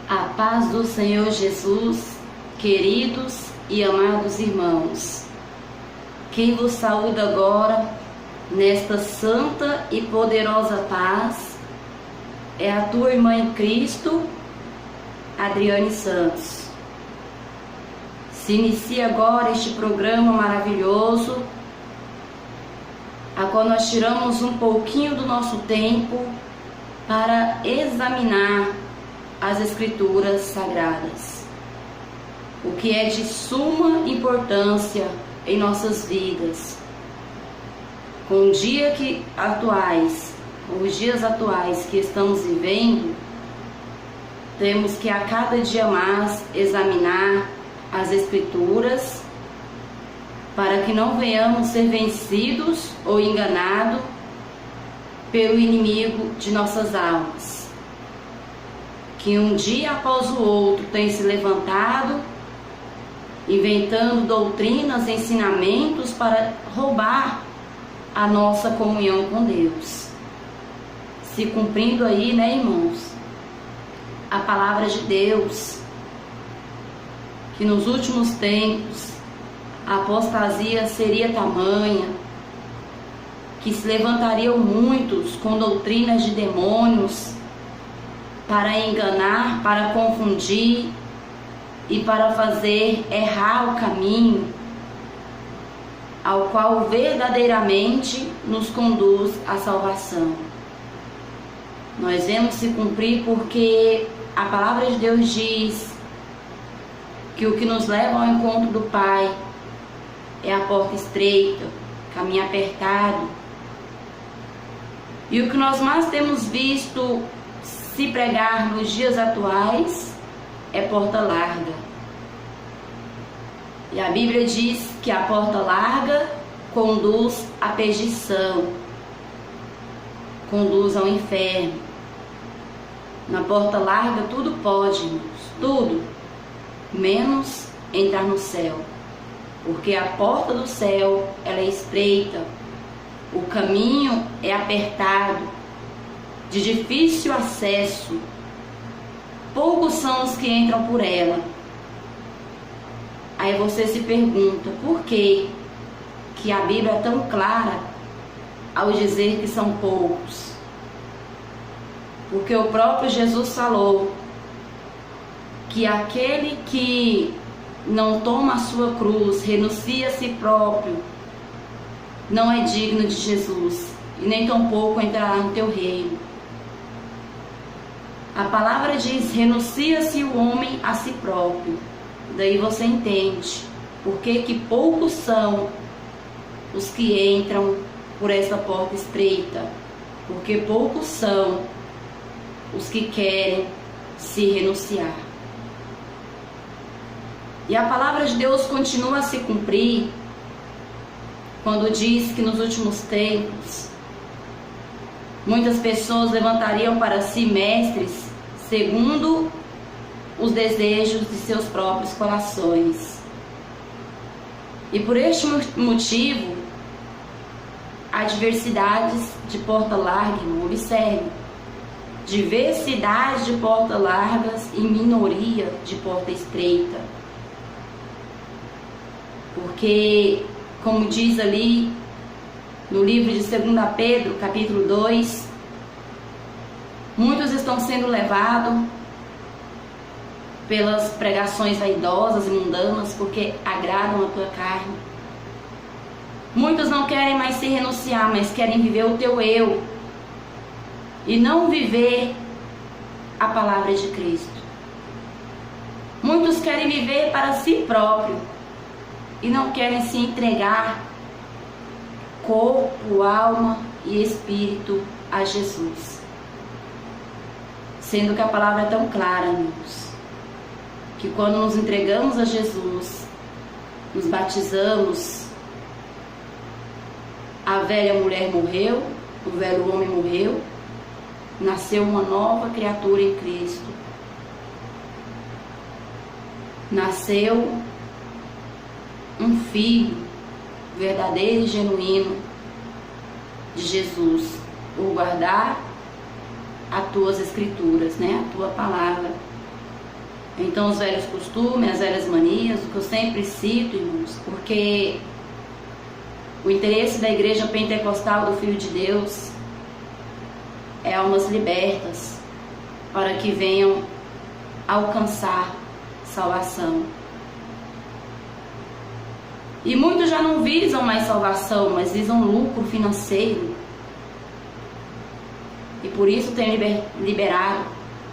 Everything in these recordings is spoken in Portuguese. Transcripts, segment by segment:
A paz do Senhor Jesus, queridos e amados irmãos. Quem vos saúda agora, nesta santa e poderosa paz, é a tua irmã em Cristo, Adriane Santos. Se inicia agora este programa maravilhoso, a qual nós tiramos um pouquinho do nosso tempo para examinar as Escrituras Sagradas, o que é de suma importância em nossas vidas. Com os dias atuais que estamos vivendo, temos que a cada dia mais examinar as Escrituras para que não venhamos ser vencidos ou enganados pelo inimigo de nossas almas, que um dia após o outro tem se levantado, inventando doutrinas, ensinamentos para roubar a nossa comunhão com Deus. Se cumprindo aí, irmãos, a palavra de Deus, que nos últimos tempos a apostasia seria tamanha, que se levantariam muitos com doutrinas de demônios para enganar, para confundir e para fazer errar o caminho ao qual verdadeiramente nos conduz à salvação. Nós vemos se cumprir porque a palavra de Deus diz que o que nos leva ao encontro do Pai é a porta estreita, caminho apertado. E o que nós mais temos visto se pregar nos dias atuais é porta larga. E a Bíblia diz que a porta larga conduz à perdição, conduz ao inferno. Na porta larga tudo pode, irmãos, tudo, menos entrar no céu. Porque a porta do céu, ela é estreita, o caminho é apertado, de difícil acesso. Poucos são os que entram por ela. Aí você se pergunta, por que a Bíblia é tão clara ao dizer que são poucos? Porque o próprio Jesus falou que aquele que não toma a sua cruz, renuncia a si próprio, não é digno de Jesus, e nem tampouco entrará no teu reino. A palavra diz, renuncia-se o homem a si próprio. Daí você entende por que poucos são os que entram por essa porta estreita, porque poucos são os que querem se renunciar. E a palavra de Deus continua a se cumprir quando diz que nos últimos tempos muitas pessoas levantariam para si mestres segundo os desejos de seus próprios corações. E por este motivo, há diversidades de porta larga, observe, diversidade de portas largas e minoria de porta estreita. Porque, como diz ali no livro de 2 Pedro, capítulo 2, muitos estão sendo levados pelas pregações vaidosas e mundanas, porque agradam a tua carne. Muitos não querem mais se renunciar, mas querem viver o teu eu e não viver a palavra de Cristo. Muitos querem viver para si próprio e não querem se entregar corpo, alma e espírito a Jesus. Sendo que a palavra é tão clara, amigos, que quando nos entregamos a Jesus, nos batizamos, a velha mulher morreu, o velho homem morreu, nasceu uma nova criatura em Cristo. Nasceu um filho verdadeiro e genuíno de Jesus, por guardar as tuas escrituras, a tua palavra. Então os velhos costumes, as velhas manias, o que eu sempre cito, irmãos, porque o interesse da igreja pentecostal do Filho de Deus é almas libertas, para que venham alcançar salvação. E muitos já não visam mais salvação, mas visam lucro financeiro. E por isso tem liberado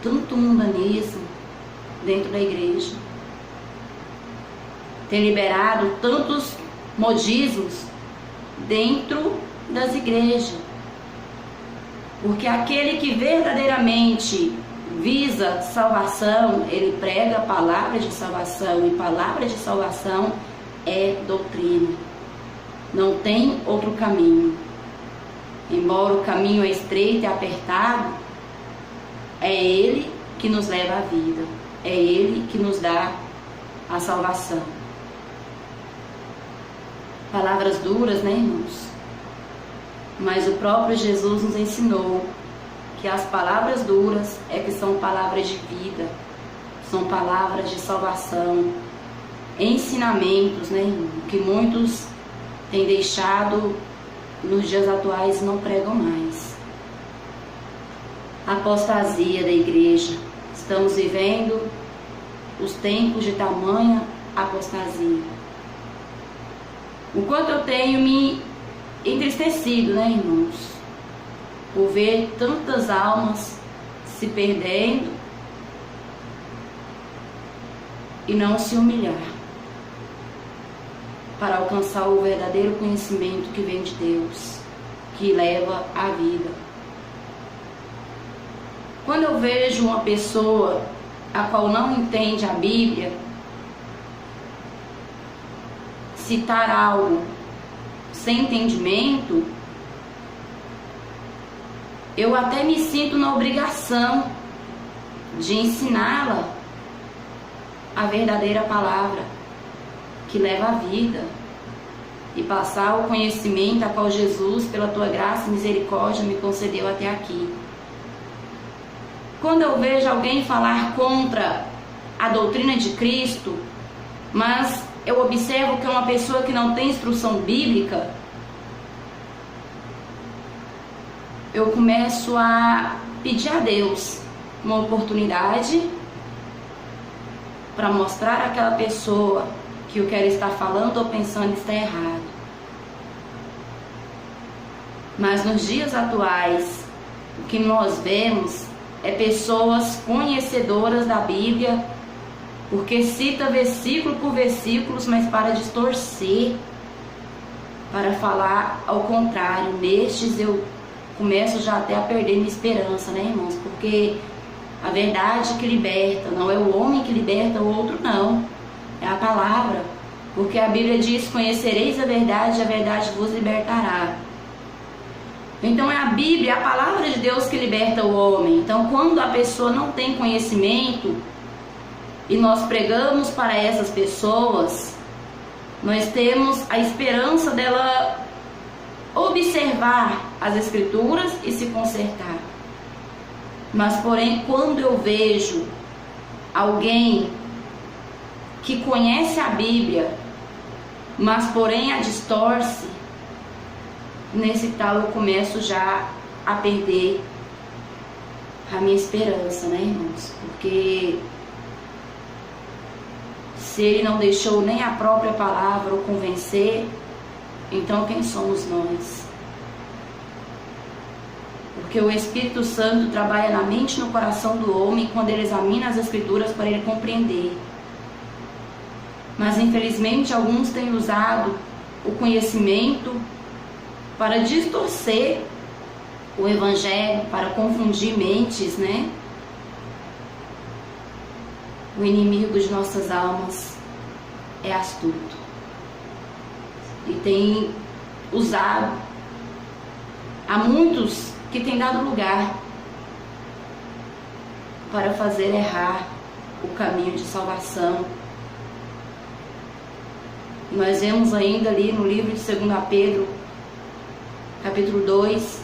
tanto mundanismo dentro da igreja. Tem liberado tantos modismos dentro das igrejas. Porque aquele que verdadeiramente visa salvação, ele prega a palavra de salvação, e palavra de salvação é doutrina. Não tem outro caminho. Embora o caminho é estreito e apertado, é Ele que nos leva à vida. É Ele que nos dá a salvação. Palavras duras, né, irmãos? Mas o próprio Jesus nos ensinou que as palavras duras é que são palavras de vida, são palavras de salvação, ensinamentos, né, irmão? Que muitos têm deixado nos dias atuais e não pregam mais. Apostasia da igreja. Estamos vivendo os tempos de tamanha apostasia. O quanto eu tenho me entristecido, né, irmãos, por ver tantas almas se perdendo e não se humilhar para alcançar o verdadeiro conhecimento que vem de Deus, que leva à vida. Quando eu vejo uma pessoa a qual não entende a Bíblia citar algo sem entendimento, eu até me sinto na obrigação de ensiná-la a verdadeira palavra que leva à vida e passar o conhecimento a qual Jesus, pela tua graça e misericórdia, me concedeu até aqui. Quando eu vejo alguém falar contra a doutrina de Cristo, mas eu observo que é uma pessoa que não tem instrução bíblica, eu começo a pedir a Deus uma oportunidade para mostrar àquela pessoa que o que ela está falando ou pensando está errado. Mas nos dias atuais, o que nós vemos é pessoas conhecedoras da Bíblia, porque cita versículo por versículo, mas para distorcer, para falar ao contrário. Nestes eu começo já até a perder minha esperança, né, irmãos? Porque a verdade que liberta, não é o homem que liberta o outro, não. É a palavra. Porque a Bíblia diz: conhecereis a verdade vos libertará. Então é a Bíblia, a palavra de Deus que liberta o homem. Então quando a pessoa não tem conhecimento e nós pregamos para essas pessoas, nós temos a esperança dela observar as Escrituras e se consertar. Mas porém, quando eu vejo alguém que conhece a Bíblia, mas porém a distorce, nesse tal eu começo já a perder a minha esperança, né, irmãos? Porque se ele não deixou nem a própria palavra o convencer, então quem somos nós? Porque o Espírito Santo trabalha na mente e no coração do homem quando ele examina as Escrituras para ele compreender. Mas infelizmente alguns têm usado o conhecimento para distorcer o Evangelho, para confundir mentes, né? O inimigo de nossas almas é astuto e tem usado a muitos que tem dado lugar para fazer errar o caminho de salvação. Nós vemos ainda ali no livro de 2 Pedro, capítulo 2,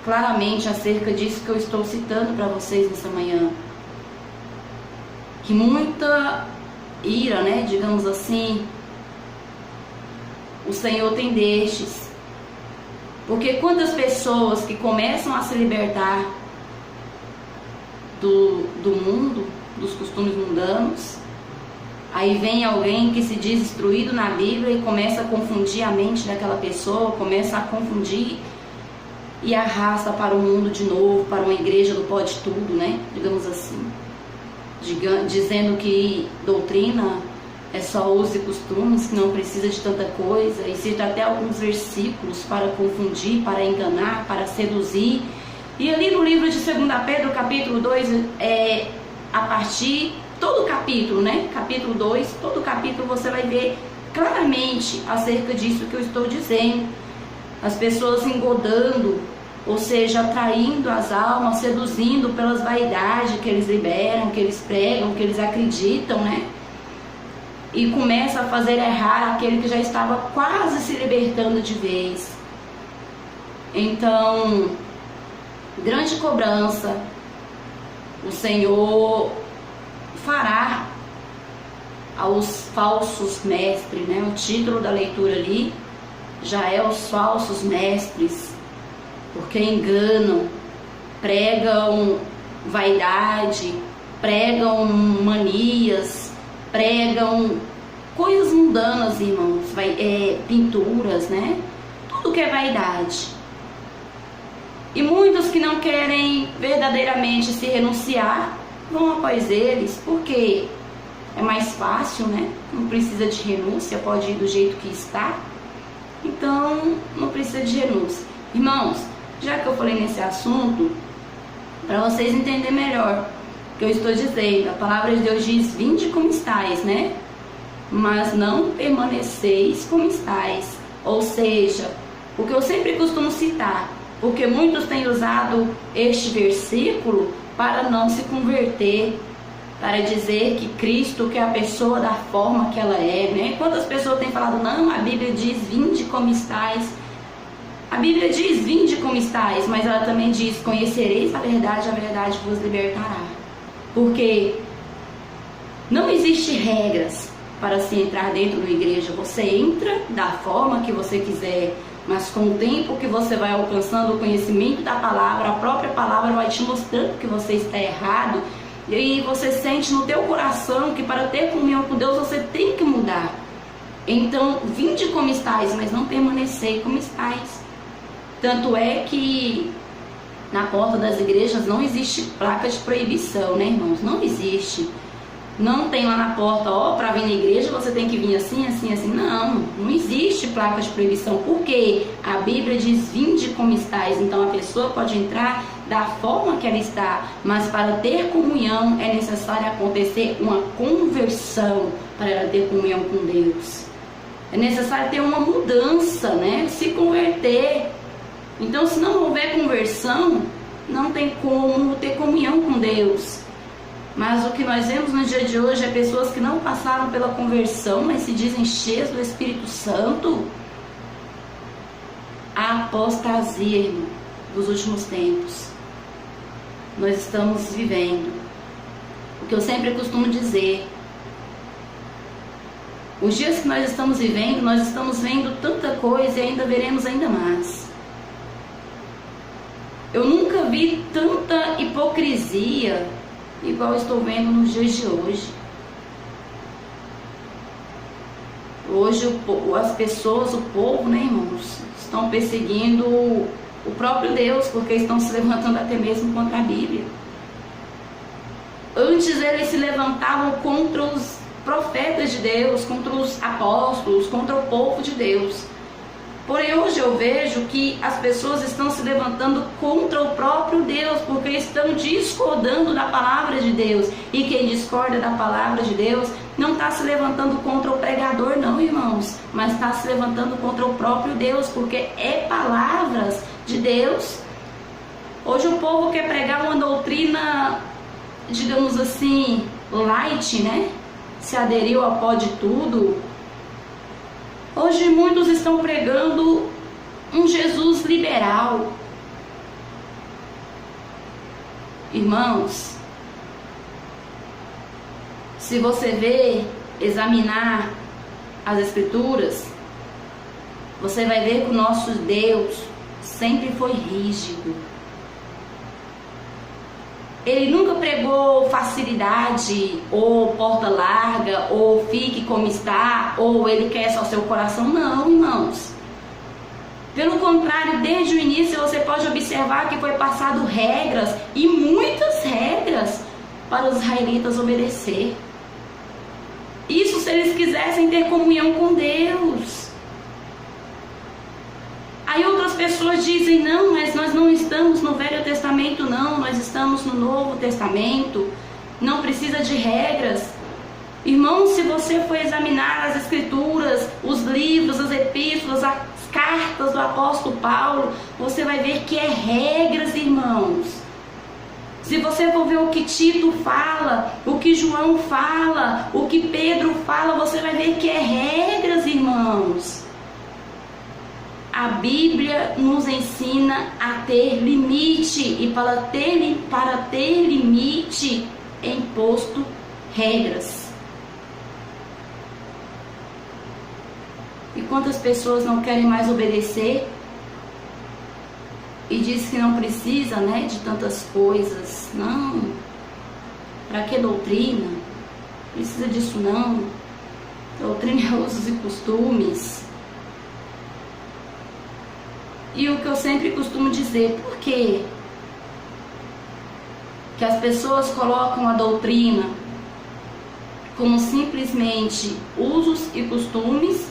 claramente acerca disso que eu estou citando para vocês nessa manhã. que muita ira, né, digamos assim, o Senhor tem destes. Porque quantas pessoas que começam a se libertar do mundo, dos costumes mundanos, aí vem alguém que se diz instruído na Bíblia e começa a confundir a mente daquela pessoa, começa a confundir e arrasta para o mundo de novo, para uma igreja do pode tudo, né? Digamos assim. Dizendo que doutrina é só usos e costumes, que não precisa de tanta coisa, e cita até alguns versículos para confundir, para enganar, para seduzir. E ali no livro de 2 Pedro, capítulo 2, a partir, todo o capítulo, né? Capítulo 2, todo o capítulo você vai ver claramente acerca disso que eu estou dizendo. As pessoas engodando, ou seja, atraindo as almas, seduzindo pelas vaidades que eles liberam, que eles pregam, que eles acreditam, né? E começa a fazer errar aquele que já estava quase se libertando de vez. Então, grande cobrança o Senhor fará aos falsos mestres, né? O título da leitura ali já é os falsos mestres, porque enganam, pregam vaidade, pregam manias, pregam coisas mundanas, irmãos, pinturas, né? Tudo que é vaidade. E muitos que não querem verdadeiramente se renunciar vão após eles, porque é mais fácil, né? Não precisa de renúncia, pode ir do jeito que está. Então, não precisa de renúncia. Irmãos, já que eu falei nesse assunto, para vocês entenderem melhor o que eu estou dizendo, a palavra de Deus diz: vinde como estáis, né? Mas não permaneceis como estáis. Ou seja, o que eu sempre costumo citar, porque muitos têm usado este versículo para não se converter, para dizer que Cristo quer a pessoa da forma que ela é, né? Quantas pessoas têm falado: não, a Bíblia diz vinde como estáis. A Bíblia diz vinde como estáis, mas ela também diz: conhecereis a verdade vos libertará. Porque não existe regras para se entrar dentro da igreja. Você entra da forma que você quiser, mas com o tempo que você vai alcançando o conhecimento da palavra, a própria palavra vai te mostrando que você está errado. E aí você sente no teu coração que para ter comunhão com Deus você tem que mudar. Então, vinde como estáis, mas não permanecei como estáis. Tanto é que na porta das igrejas não existe placa de proibição, né, irmãos? Não existe. Não tem lá na porta, para vir na igreja você tem que vir assim, assim, assim. Não, não existe placa de proibição. Porque a Bíblia diz vinde como estáis. Então a pessoa pode entrar da forma que ela está, mas para ter comunhão é necessário acontecer uma conversão para ela ter comunhão com Deus. É necessário ter uma mudança, né? Se converter. Então, se não houver conversão, não tem como ter comunhão com Deus. Mas o que nós vemos no dia de hoje é pessoas que não passaram pela conversão, mas se dizem cheias do Espírito Santo. A apostasia, irmão, dos últimos tempos. Nós estamos vivendo. O que eu sempre costumo dizer: os dias que nós estamos vivendo, nós estamos vendo tanta coisa e ainda veremos ainda mais. Eu nunca vi tanta hipocrisia igual estou vendo nos dias de hoje. Hoje as pessoas, o povo, né, irmãos, estão perseguindo o próprio Deus, porque estão se levantando até mesmo contra a Bíblia. Antes eles se levantavam contra os profetas de Deus, contra os apóstolos, contra o povo de Deus. Porém, hoje eu vejo que as pessoas estão se levantando contra o próprio Deus, porque estão discordando da palavra de Deus. E quem discorda da palavra de Deus não está se levantando contra o pregador, não, irmãos, mas está se levantando contra o próprio Deus, porque é palavras de Deus. Hoje o povo quer pregar uma doutrina, digamos assim, light, né? Se aderiu ao pode tudo. Hoje muitos estão pregando um Jesus liberal. Irmãos, Se você examinar as Escrituras, você vai ver que o nosso Deus sempre foi rígido. Ele nunca pregou facilidade, ou porta larga, ou fique como está, ou ele quer só seu coração. Não, irmãos. Pelo contrário, desde o início você pode observar que foi passado regras, e muitas regras, para os israelitas obedecer. Isso se eles quisessem ter comunhão com Deus. Aí outras pessoas dizem, não, mas nós não estamos no Velho Testamento, não, nós estamos no Novo Testamento, não precisa de regras. Irmãos, se você for examinar as Escrituras, os livros, as epístolas, as cartas do apóstolo Paulo, você vai ver que é regras, irmãos. Se você for ver o que Tito fala, o que João fala, o que Pedro fala, você vai ver que é regras, irmãos. A Bíblia nos ensina a ter limite, e para ter limite é imposto regras. E quantas pessoas não querem mais obedecer e diz que não precisa, né, de tantas coisas? Não. Para que doutrina? Precisa disso não. Doutrina é usos e costumes. E o que eu sempre costumo dizer, por quê? Que as pessoas colocam a doutrina como simplesmente usos e costumes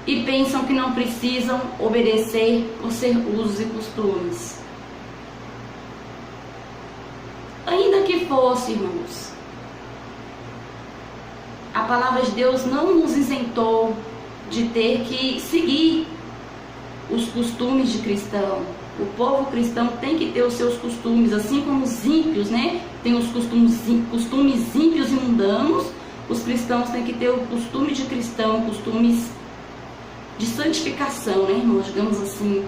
e pensam que não precisam obedecer por ser usos e costumes. Ainda que fosse, irmãos, a palavra de Deus não nos isentou de ter que seguir os costumes de cristão. O povo cristão tem que ter os seus costumes, assim como os ímpios, né? Tem os costumes ímpios e mundanos. Os cristãos têm que ter o costume de cristão, costumes de santificação, né, irmãos? Digamos assim,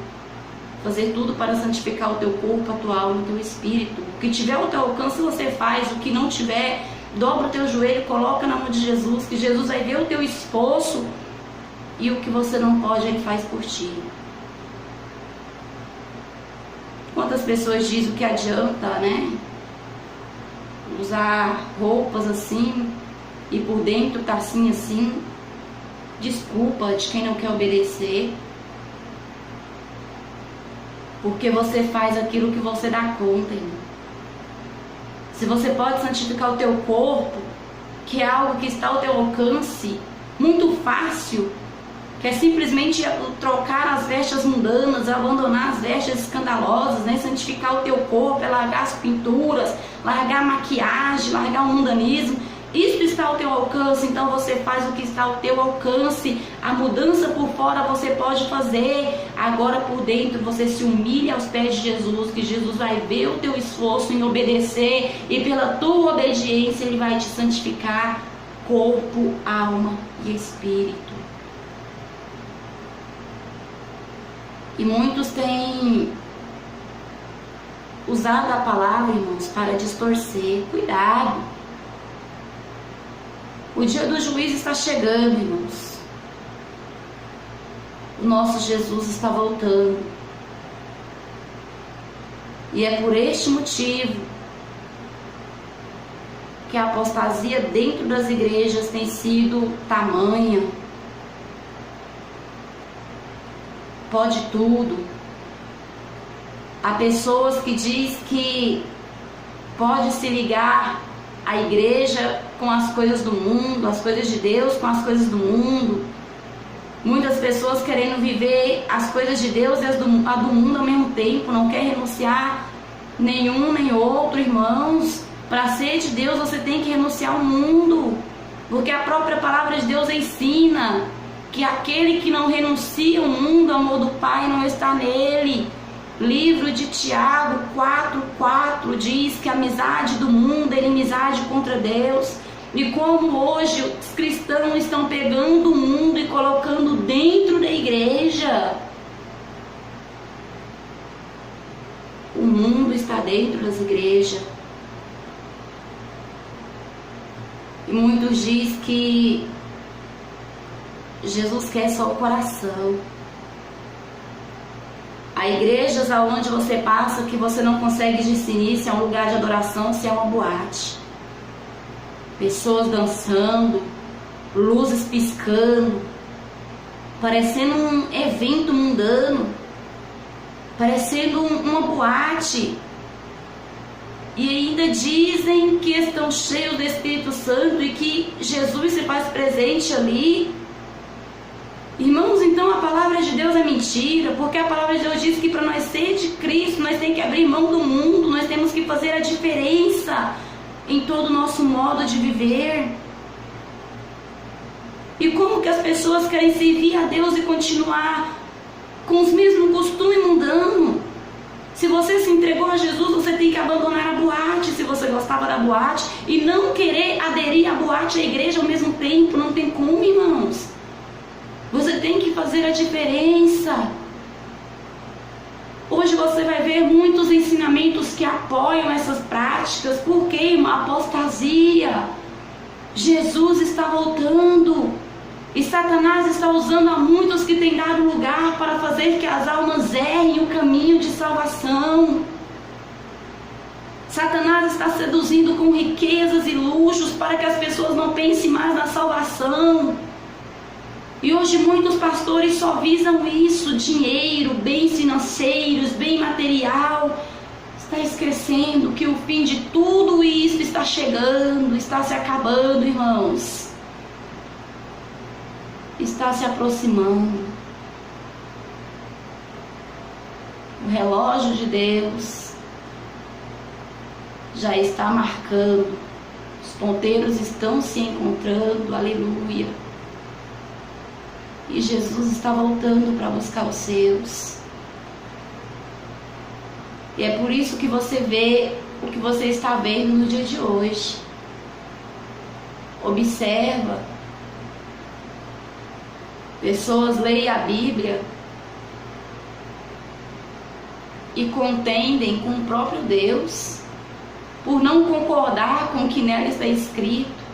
fazer tudo para santificar o teu corpo, a tua alma, o teu espírito. O que tiver ao teu alcance você faz, o que não tiver, dobra o teu joelho, coloca na mão de Jesus, que Jesus vai ver o teu esforço, e o que você não pode, Ele faz por ti. Quantas pessoas dizem que adianta, né, usar roupas assim e por dentro tá assim. Desculpa de quem não quer obedecer, porque você faz aquilo que você dá conta, irmão. Se você pode santificar o teu corpo, que é algo que está ao teu alcance, muito fácil, que é simplesmente trocar as vestes mundanas, abandonar as vestes escandalosas, né? Santificar o teu corpo, é largar as pinturas, largar a maquiagem, largar o mundanismo. Isso está ao teu alcance, então você faz o que está ao teu alcance. A mudança por fora você pode fazer, agora por dentro você se humilha aos pés de Jesus, que Jesus vai ver o teu esforço em obedecer, e pela tua obediência Ele vai te santificar corpo, alma e espírito. E muitos têm usado a palavra, irmãos, para distorcer. Cuidado. O dia do juízo está chegando, irmãos. O nosso Jesus está voltando. E é por este motivo que a apostasia dentro das igrejas tem sido tamanha. Pode tudo. Há pessoas que dizem que pode se ligar à igreja com as coisas do mundo, as coisas de Deus com as coisas do mundo. Muitas pessoas querendo viver as coisas de Deus e a do mundo ao mesmo tempo, não quer renunciar nenhum nem outro, irmãos. Para ser de Deus você tem que renunciar ao mundo, porque a própria palavra de Deus ensina que aquele que não renuncia ao mundo, o amor do Pai não está nele. Livro de Tiago 4:4 diz que a amizade do mundo é inimizade contra Deus. E como hoje os cristãos estão pegando o mundo e colocando dentro da igreja. O mundo está dentro das igrejas. E muitos dizem que Jesus quer só o coração. Há igrejas aonde você passa que você não consegue discernir se é um lugar de adoração, se é uma boate. Pessoas dançando, luzes piscando, parecendo um evento mundano, parecendo uma boate. E ainda dizem que estão cheios do Espírito Santo e que Jesus se faz presente ali. Irmãos, então a palavra de Deus é mentira, porque a palavra de Deus diz que para nós ser de Cristo, nós temos que abrir mão do mundo, nós temos que fazer a diferença em todo o nosso modo de viver. E como que as pessoas querem servir a Deus e continuar com os mesmos costumes mundanos? Se você se entregou a Jesus, você tem que abandonar a boate, se você gostava da boate, e não querer aderir à boate e à igreja ao mesmo tempo. Não tem como, irmãos. Você tem que fazer a diferença. Hoje você vai ver muitos ensinamentos que apoiam essas práticas. Por quê, irmã? Apostasia. Jesus está voltando. E Satanás está usando a muitos que têm dado lugar para fazer que as almas errem o caminho de salvação. Satanás está seduzindo com riquezas e luxos para que as pessoas não pensem mais na salvação. E hoje muitos pastores só visam isso, dinheiro, bens financeiros, bem material. Está esquecendo que o fim de tudo isso está chegando, está se acabando, irmãos. Está se aproximando. O relógio de Deus já está marcando. Os ponteiros estão se encontrando, aleluia. E Jesus está voltando para buscar os seus. E é por isso que você vê o que você está vendo no dia de hoje. Observa. Pessoas leem a Bíblia e contendem com o próprio Deus por não concordar com o que nela está escrito.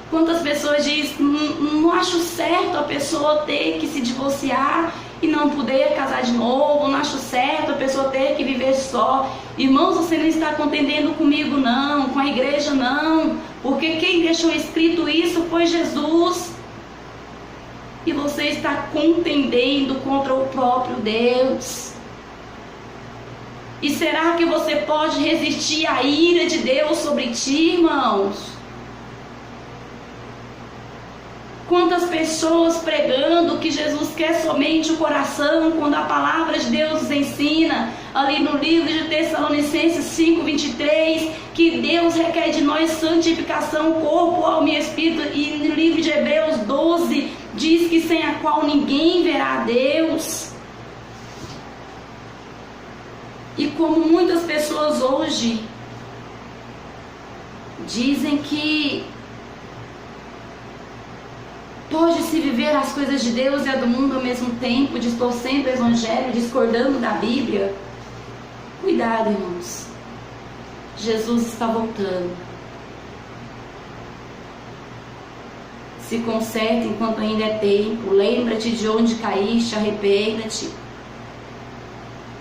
Quantas pessoas dizem, não acho certo a pessoa ter que se divorciar e não poder casar de novo, não acho certo a pessoa ter que viver só. Irmãos, você não está contendendo comigo não, com a igreja não, porque quem deixou escrito isso foi Jesus. E você está contendendo contra o próprio Deus. E será que você pode resistir à ira de Deus sobre ti, irmãos? Quantas pessoas pregando que Jesus quer somente o coração, quando a palavra de Deus nos ensina, ali no livro de Tessalonicenses 5:23, que Deus requer de nós santificação, corpo, alma e espírito, e no livro de Hebreus 12, diz que sem a qual ninguém verá a Deus. E como muitas pessoas hoje dizem que pode-se viver as coisas de Deus e a do mundo ao mesmo tempo, distorcendo o Evangelho, discordando da Bíblia. Cuidado, irmãos. Jesus está voltando. Se conserte enquanto ainda é tempo. Lembra-te de onde caíste, arrependa-te.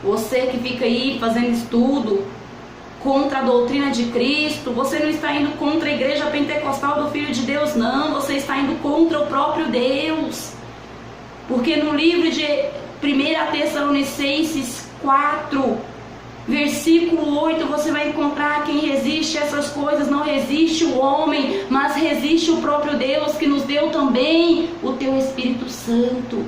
Você que fica aí fazendo estudo contra a doutrina de Cristo, você não está indo contra a igreja pentecostal do Filho de Deus, não. Você está indo contra o próprio Deus. Porque no livro de 1 Tessalonicenses 4, versículo 8, você vai encontrar: quem resiste a essas coisas não resiste o homem, mas resiste o próprio Deus, que nos deu também o teu Espírito Santo.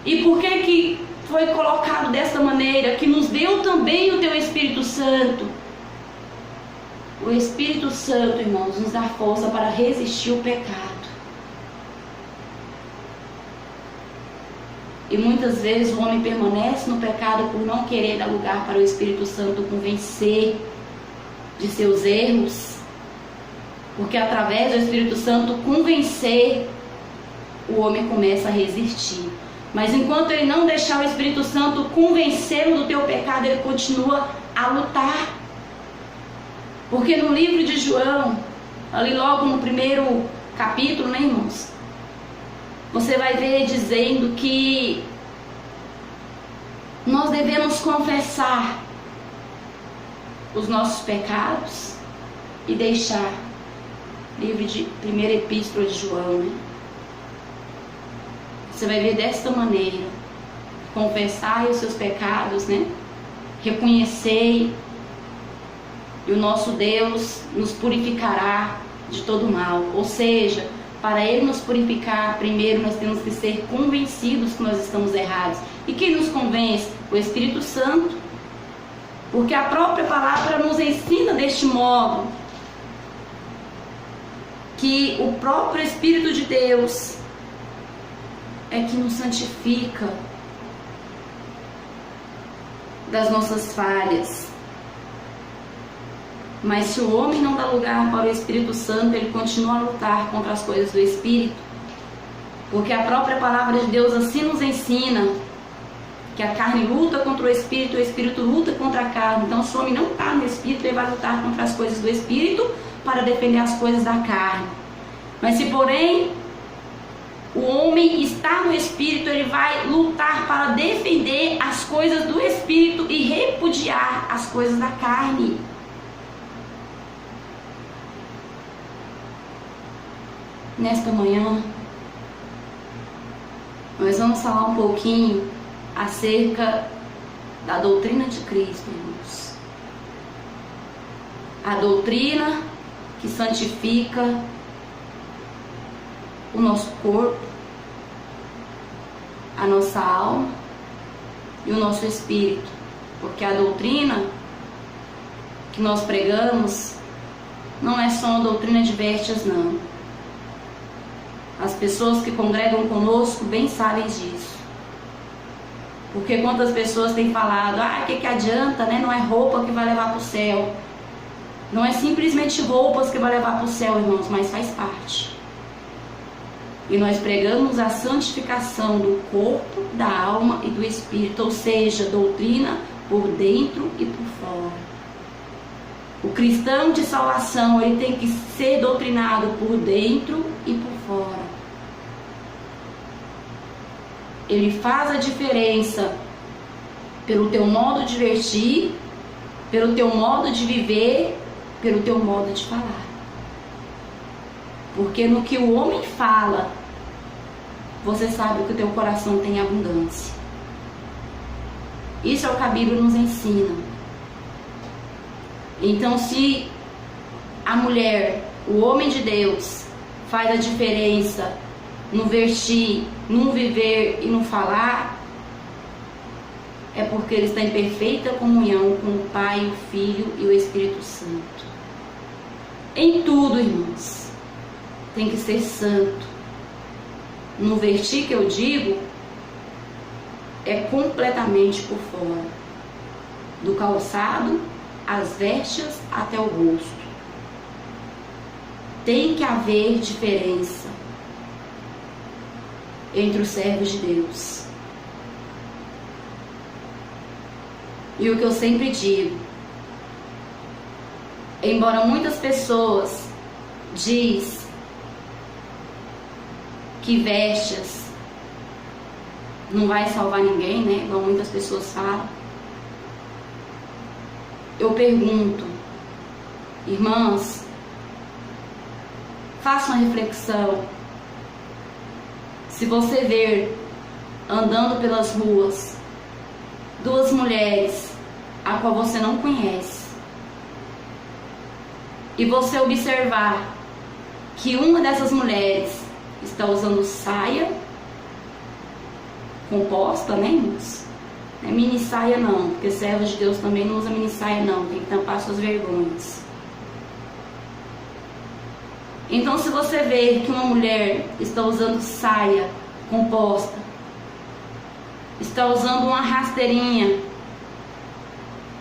E por que foi colocado dessa maneira? Que nos deu também o teu Espírito Santo. O Espírito Santo, irmãos, nos dá força para resistir o pecado. E muitas vezes o homem permanece no pecado por não querer dar lugar para o Espírito Santo convencer de seus erros. Porque através do Espírito Santo convencer, o homem começa a resistir. Mas enquanto ele não deixar o Espírito Santo convencê-lo do teu pecado, ele continua a lutar. Porque no livro de João, ali logo no primeiro capítulo, né, irmãos? Você vai ver dizendo que nós devemos confessar os nossos pecados e deixar. Livro de primeira epístola de João, né? Você vai ver desta maneira: confessai os seus pecados, né? Reconhecei, e o nosso Deus nos purificará de todo mal. Ou seja, para Ele nos purificar, primeiro nós temos que ser convencidos que nós estamos errados. E quem nos convence? O Espírito Santo. Porque a própria palavra nos ensina deste modo, que o próprio Espírito de Deus é que nos santifica das nossas falhas. Mas se o homem não dá lugar para o Espírito Santo, ele continua a lutar contra as coisas do Espírito. Porque a própria palavra de Deus assim nos ensina que a carne luta contra o Espírito luta contra a carne. Então, se o homem não está no Espírito, ele vai lutar contra as coisas do Espírito para defender as coisas da carne. Mas se, porém, o homem está no Espírito, ele vai lutar para defender as coisas do Espírito e repudiar as coisas da carne. Nesta manhã, nós vamos falar um pouquinho acerca da doutrina de Cristo, irmãos. A doutrina que santifica o nosso corpo, a nossa alma e o nosso espírito. Porque a doutrina que nós pregamos não é só uma doutrina de vestes, não. As pessoas que congregam conosco bem sabem disso. Porque quantas pessoas têm falado, que adianta, né? Não é roupa que vai levar para o céu. Não é simplesmente roupas que vai levar para o céu, irmãos, mas faz parte. E nós pregamos a santificação do corpo, da alma e do espírito, ou seja, doutrina por dentro e por fora. O cristão de salvação, ele tem que ser doutrinado por dentro e por fora. Ele faz a diferença pelo teu modo de vestir, pelo teu modo de viver, pelo teu modo de falar. Porque no que o homem fala, você sabe que o teu coração tem abundância. Isso é o que a Bíblia nos ensina. Então, se a mulher, o homem de Deus, faz a diferença no vestir, no viver e no falar, é porque ele está em perfeita comunhão com o Pai, o Filho e o Espírito Santo. Em tudo, irmãos, tem que ser santo. No vestir que eu digo, é completamente por fora, do calçado, as vestes até o rosto. Tem que haver diferença entre os servos de Deus. E o que eu sempre digo, embora muitas pessoas diz que vestes não vai salvar ninguém, né? Igual muitas pessoas falam. Eu pergunto, irmãs, faça uma reflexão. Se você ver andando pelas ruas duas mulheres a qual você não conhece, e você observar que uma dessas mulheres está usando saia composta, né, irmãos? Não é mini saia não, porque servos de Deus também não usa mini saia não, tem que tampar suas vergonhas. Então, se você ver que uma mulher está usando saia composta, está usando uma rasteirinha,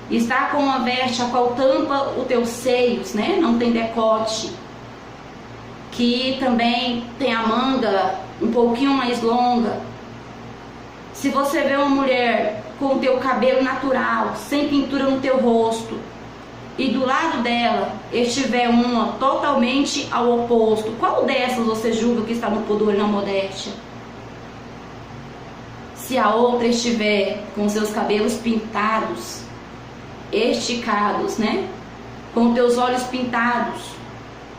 está com uma veste a qual tampa os teus seios, né? Não tem decote, que também tem a manga um pouquinho mais longa. Se você vê uma mulher com o teu cabelo natural, sem pintura no teu rosto, e do lado dela estiver uma totalmente ao oposto, qual dessas você julga que está no pudor e na modéstia? Se a outra estiver com seus cabelos pintados, esticados, né? Com teus olhos pintados,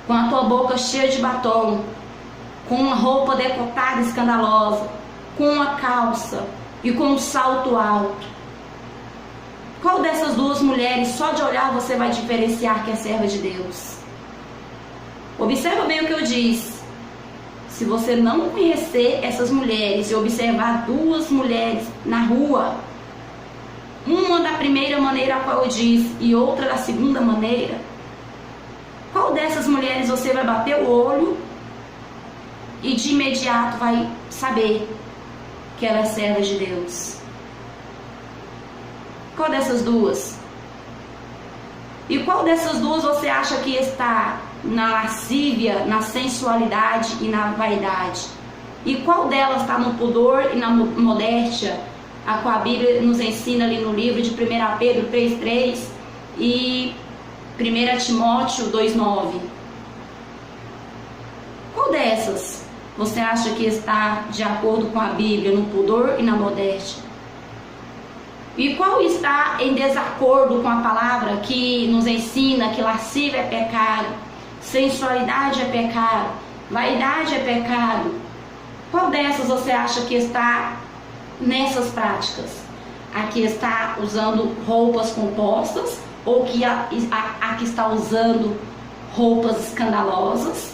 com a tua boca cheia de batom, com uma roupa decotada escandalosa, com uma calça e com um salto alto, qual dessas duas mulheres, só de olhar você vai diferenciar que é serva de Deus? Observa bem o que eu disse. Se você não conhecer essas mulheres e observar duas mulheres na rua, uma da primeira maneira a qual eu disse e outra da segunda maneira, qual dessas mulheres você vai bater o olho e de imediato vai saber que ela é serva de Deus? Qual dessas duas? E qual dessas duas você acha que está na lascívia, na sensualidade e na vaidade? E qual delas está no pudor e na modéstia, a qual a Bíblia nos ensina ali no livro de 1 Pedro 3,3 e 1 Timóteo 2,9? Qual dessas você acha que está de acordo com a Bíblia no pudor e na modéstia? E qual está em desacordo com a palavra que nos ensina que lascívia é pecado, sensualidade é pecado, vaidade é pecado? Qual dessas você acha que está nessas práticas? A que está usando roupas compostas ou a que está usando roupas escandalosas,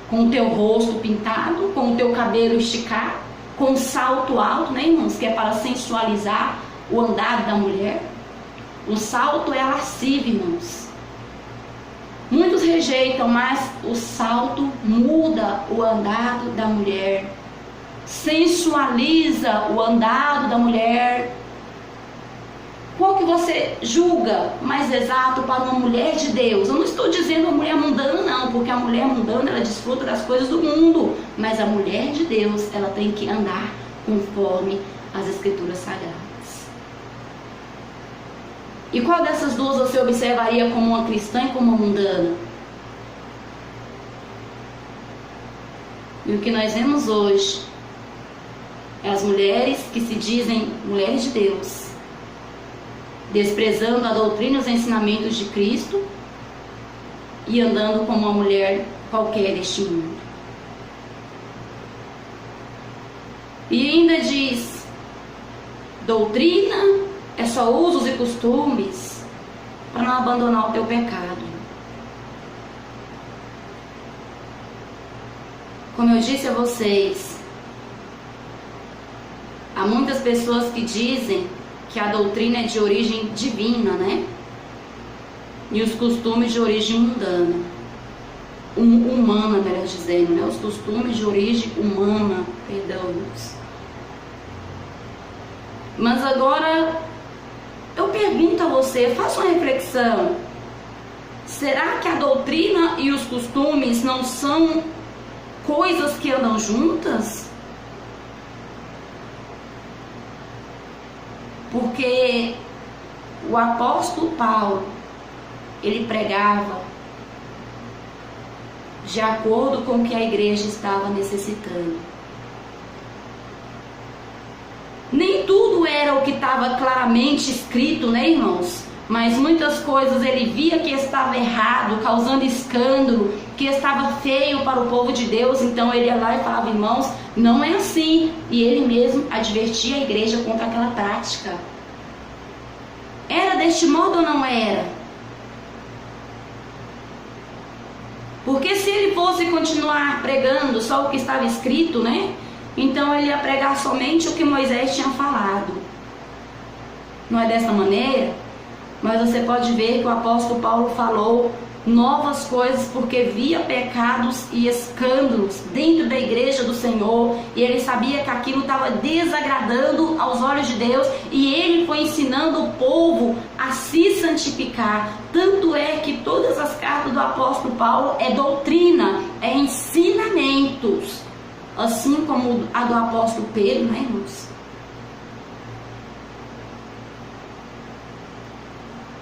com o teu rosto pintado, com o teu cabelo esticado, com salto alto, né, irmãos? Que é para sensualizar o andar da mulher. O salto é lascívio, irmãos. Muitos rejeitam, mas o salto muda o andado da mulher, sensualiza o andado da mulher. Qual que você julga mais exato para uma mulher de Deus? Eu não estou dizendo uma mulher mundana não, porque a mulher mundana ela desfruta das coisas do mundo, mas a mulher de Deus ela tem que andar conforme as Escrituras Sagradas. E qual dessas duas você observaria como uma cristã e como uma mundana? E o que nós vemos hoje é as mulheres que se dizem mulheres de Deus, desprezando a doutrina e os ensinamentos de Cristo e andando como uma mulher qualquer deste mundo. E ainda diz, doutrina é só usos e costumes para não abandonar o teu pecado. Como eu disse a vocês, há muitas pessoas que dizem que a doutrina é de origem divina, né? E os costumes de origem mundana. Humana, melhor dizendo, né? Os costumes de origem humana, perdão-nos. Mas agora eu pergunto a você, faça uma reflexão. Será que a doutrina e os costumes não são coisas que andam juntas? Porque o apóstolo Paulo, ele pregava de acordo com o que a igreja estava necessitando. Nem tudo era o que estava claramente escrito, né, irmãos? Mas muitas coisas ele via que estava errado, causando escândalo, que estava feio para o povo de Deus. Então ele ia lá e falava, irmãos, não é assim. E ele mesmo advertia a igreja contra aquela prática. Era deste modo ou não era? Porque se ele fosse continuar pregando só o que estava escrito, né? Então ele ia pregar somente o que Moisés tinha falado. Não é dessa maneira? Mas você pode ver que o apóstolo Paulo falou novas coisas porque via pecados e escândalos dentro da igreja do Senhor, e ele sabia que aquilo estava desagradando aos olhos de Deus, e ele foi ensinando o povo a se santificar. Tanto é que todas as cartas do apóstolo Paulo é doutrina, é ensinamentos, assim como a do apóstolo Pedro, né, irmãos?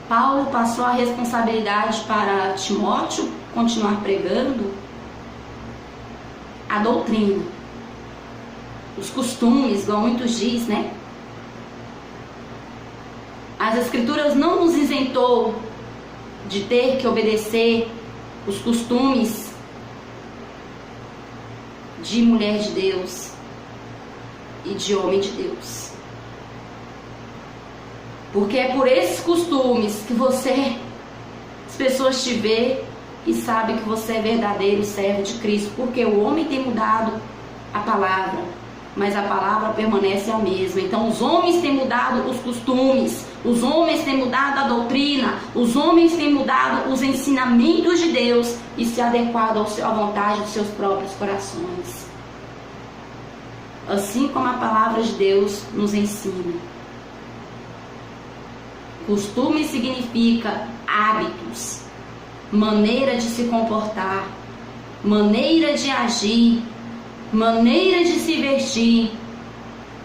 Paulo passou a responsabilidade para Timóteo continuar pregando a doutrina, os costumes, igual muitos diz, né? As Escrituras não nos isentou de ter que obedecer os costumes de mulher de Deus e de homem de Deus. Porque é por esses costumes que as pessoas te vê e sabem que você é verdadeiro servo de Cristo. Porque o homem tem mudado a palavra, mas a palavra permanece a mesma. Então os homens têm mudado os costumes, os homens têm mudado a doutrina, os homens têm mudado os ensinamentos de Deus e se adequado à vontade dos seus próprios corações. Assim como a palavra de Deus nos ensina. Costume significa hábitos, maneira de se comportar, maneira de agir, maneira de se vestir.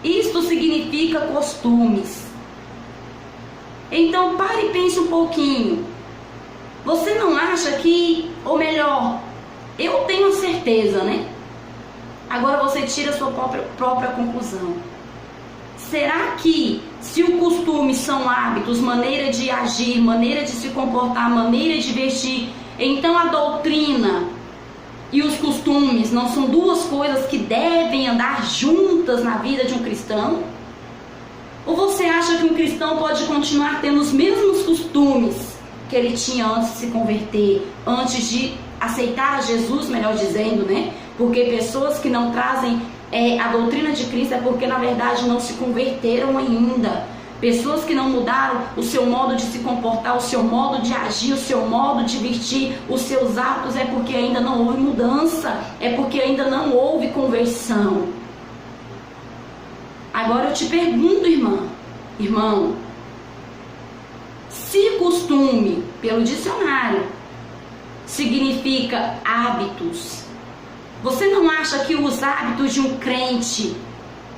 Isto significa costumes. Então pare e pense um pouquinho. Você não acha que, ou melhor, eu tenho certeza, né? Agora você tira a sua própria conclusão. Será que se o costume são hábitos, maneira de agir, maneira de se comportar, maneira de vestir, então a doutrina e os costumes não são duas coisas que devem andar juntas na vida de um cristão? Ou você acha que um cristão pode continuar tendo os mesmos costumes que ele tinha antes de se converter, antes de aceitar a Jesus, melhor dizendo, né? Porque pessoas que não trazem a doutrina de Cristo é porque na verdade não se converteram ainda. Pessoas que não mudaram o seu modo de se comportar, o seu modo de agir, o seu modo de vestir, os seus hábitos, é porque ainda não houve mudança, é porque ainda não houve conversão. Agora eu te pergunto, irmão, se costume, pelo dicionário, significa hábitos, você não acha que os hábitos de um crente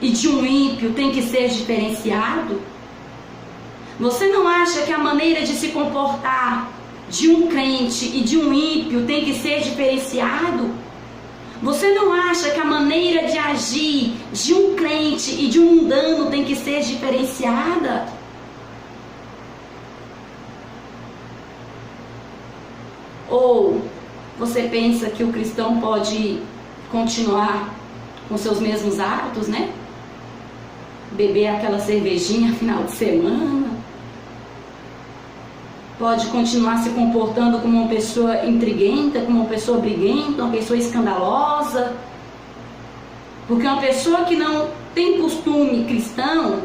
e de um ímpio tem que ser diferenciado? Você não acha que a maneira de se comportar de um crente e de um ímpio tem que ser diferenciado? Você não acha que a maneira de agir de um crente e de um mundano tem que ser diferenciada? Ou você pensa que o cristão pode continuar com seus mesmos hábitos, né? Beber aquela cervejinha final de semana, pode continuar se comportando como uma pessoa intriguenta, como uma pessoa briguenta, uma pessoa escandalosa. Porque uma pessoa que não tem costume cristão,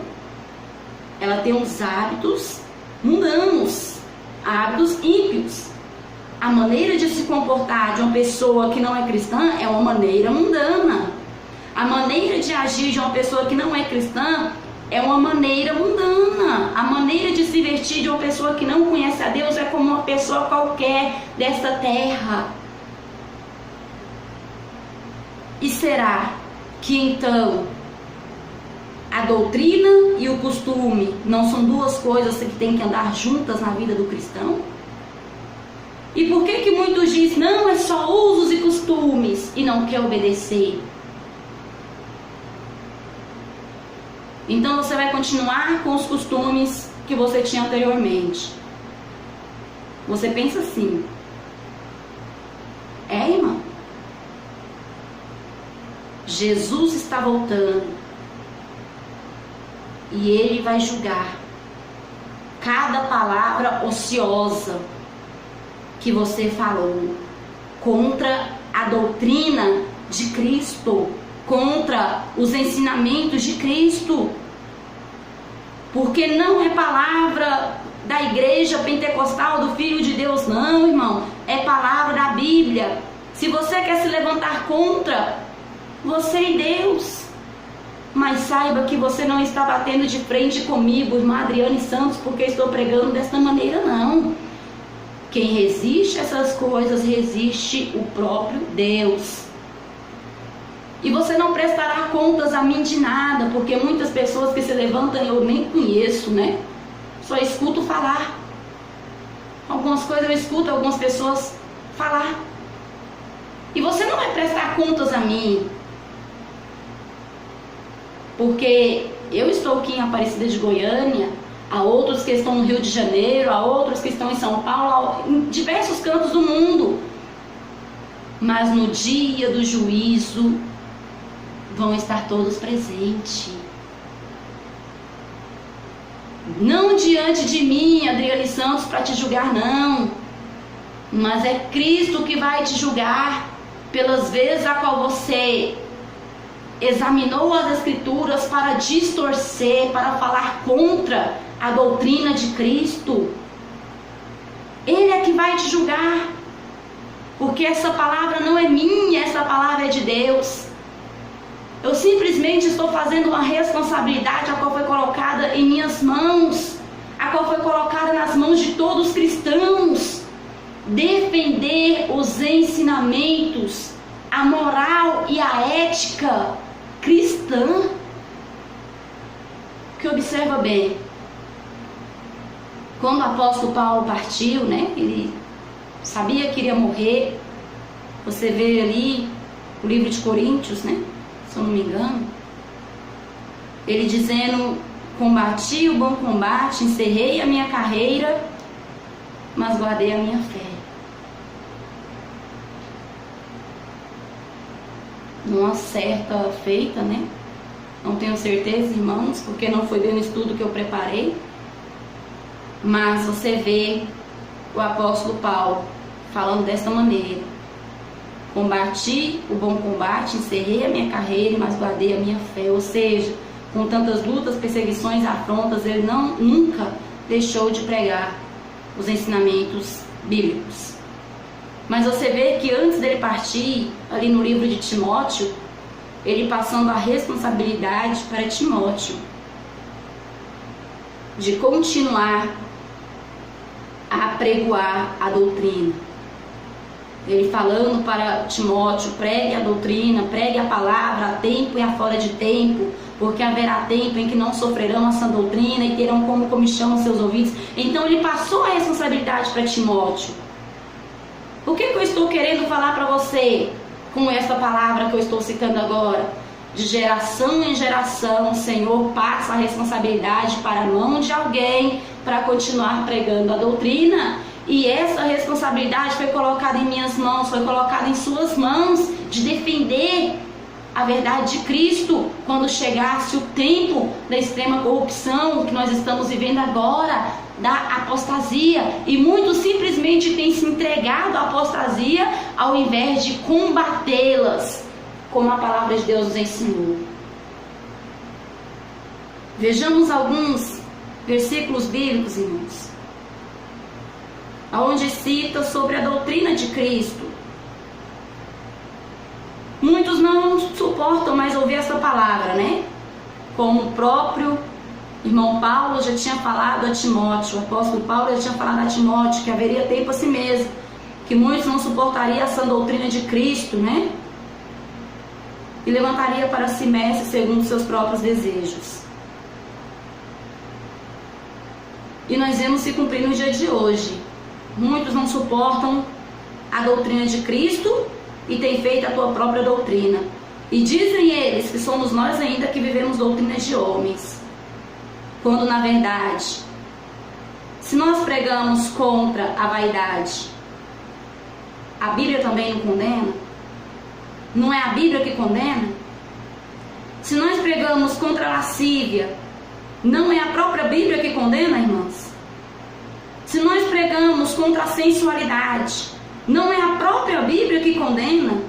ela tem uns hábitos mundanos, hábitos ímpios. A maneira de se comportar de uma pessoa que não é cristã é uma maneira mundana. A maneira de agir de uma pessoa que não é cristã é uma maneira mundana. A maneira de se vestir de uma pessoa que não conhece a Deus é como uma pessoa qualquer desta terra. E será que então a doutrina e o costume não são duas coisas que têm que andar juntas na vida do cristão? E por que muitos dizem, não, é só usos e costumes e não quer obedecer? Então você vai continuar com os costumes que você tinha anteriormente. Você pensa assim, irmão? Jesus está voltando e Ele vai julgar cada palavra ociosa que você falou contra a doutrina de Cristo, contra os ensinamentos de Cristo. Porque não é palavra da igreja pentecostal do Filho de Deus, não, irmão. É palavra da Bíblia. Se você quer se levantar contra, você e Deus. Mas saiba que você não está batendo de frente comigo, irmã Adriane Santos, porque estou pregando desta maneira, não. Quem resiste a essas coisas, resiste o próprio Deus. E você não prestará contas a mim de nada, porque muitas pessoas que se levantam eu nem conheço, né? Só escuto falar. algumas coisas, eu escuto algumas pessoas falar. E você não vai prestar contas a mim. Porque eu estou aqui em Aparecida de Goiânia, há outros que estão no Rio de Janeiro, há outros que estão em São Paulo, em diversos cantos do mundo. Mas no dia do juízo vão estar todos presentes. Não diante de mim, Adriane Santos, para te julgar, não. Mas é Cristo que vai te julgar pelas vezes a qual você examinou as Escrituras para distorcer, para falar contra a doutrina de Cristo. Ele é que vai te julgar. Porque essa palavra não é minha, essa palavra é de Deus. Eu simplesmente estou fazendo uma responsabilidade a qual foi colocada em minhas mãos, a qual foi colocada nas mãos de todos os cristãos. Defender os ensinamentos, a moral e a ética cristã. Que observa bem, quando o apóstolo Paulo partiu, né, ele sabia que iria morrer. Você vê ali o livro de Coríntios, né, se eu não me engano, ele dizendo: combati o bom combate, encerrei a minha carreira, mas guardei a minha fé. Numa certa feita, né, não tenho certeza, irmãos, porque não foi bem no estudo que eu preparei, mas você vê o apóstolo Paulo falando desta maneira: combati o bom combate, encerrei a minha carreira, mas guardei a minha fé. Ou seja, com tantas lutas, perseguições, afrontas, ele nunca deixou de pregar os ensinamentos bíblicos. Mas você vê que antes dele partir, ali no livro de Timóteo, ele passando a responsabilidade para Timóteo de continuar a apregoar a doutrina. Ele falando para Timóteo: pregue a doutrina, pregue a palavra a tempo e a fora de tempo, porque haverá tempo em que não sofrerão essa doutrina e terão como comichão os seus ouvidos. Então ele passou a responsabilidade para Timóteo. O que eu estou querendo falar para você com essa palavra que eu estou citando agora? De geração em geração, o Senhor passa a responsabilidade para a mão de alguém para continuar pregando a doutrina. E essa responsabilidade foi colocada em minhas mãos, foi colocada em suas mãos, de defender a verdade de Cristo quando chegasse o tempo da extrema corrupção que nós estamos vivendo agora, da apostasia. E muitos simplesmente têm se entregado à apostasia ao invés de combatê-las, como a palavra de Deus nos ensinou. Vejamos alguns versículos bíblicos, irmãos, onde cita sobre a doutrina de Cristo. Muitos não suportam mais ouvir essa palavra, né? Como o próprio irmão Paulo já tinha falado a Timóteo, o apóstolo Paulo já tinha falado a Timóteo que haveria tempo a si mesmo, que muitos não suportariam essa doutrina de Cristo, né? E levantaria para si mestre segundo seus próprios desejos. E nós vemos se cumprir no dia de hoje. Muitos não suportam a doutrina de Cristo e têm feito a tua própria doutrina. E dizem eles que somos nós ainda que vivemos doutrinas de homens. Quando na verdade, se nós pregamos contra a vaidade, a Bíblia também não condena? Não é a Bíblia que condena? Se nós pregamos contra a lascívia, não é a própria Bíblia que condena, irmãos? Se nós pregamos contra a sensualidade, não é a própria Bíblia que condena?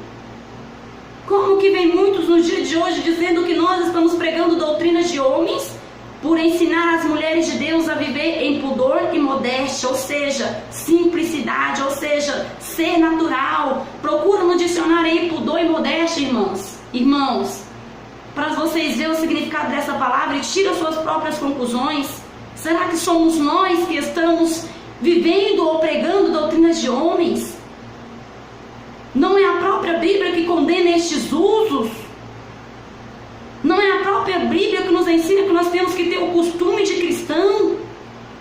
Como que vem muitos nos dias de hoje dizendo que nós estamos pregando doutrinas de homens por ensinar as mulheres de Deus a viver em pudor e modéstia, ou seja, simplicidade, ou seja, ser natural. Procura no dicionário aí pudor e modéstia, irmãos. Irmãos, para vocês verem o significado dessa palavra e tiram suas próprias conclusões. Será que somos nós que estamos vivendo ou pregando doutrinas de homens? Não é a própria Bíblia que condena estes usos? Não é a própria Bíblia que nos ensina que nós temos que ter o costume de cristão?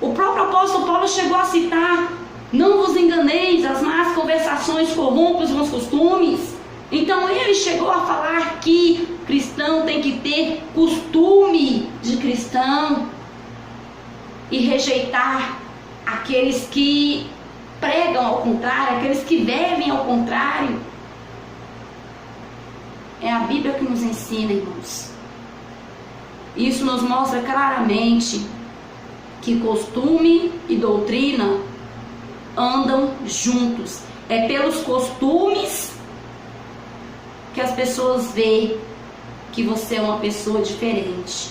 O próprio apóstolo Paulo chegou a citar Não vos enganeis, as más conversações corrompem os bons costumes. Então ele chegou a falar que cristão tem que ter costume de cristão e rejeitar aqueles que pregam ao contrário, aqueles que vivem ao contrário. É a Bíblia que nos ensina, irmãos. Isso nos mostra claramente que costume e doutrina andam juntos. É pelos costumes que as pessoas veem que você é uma pessoa diferente.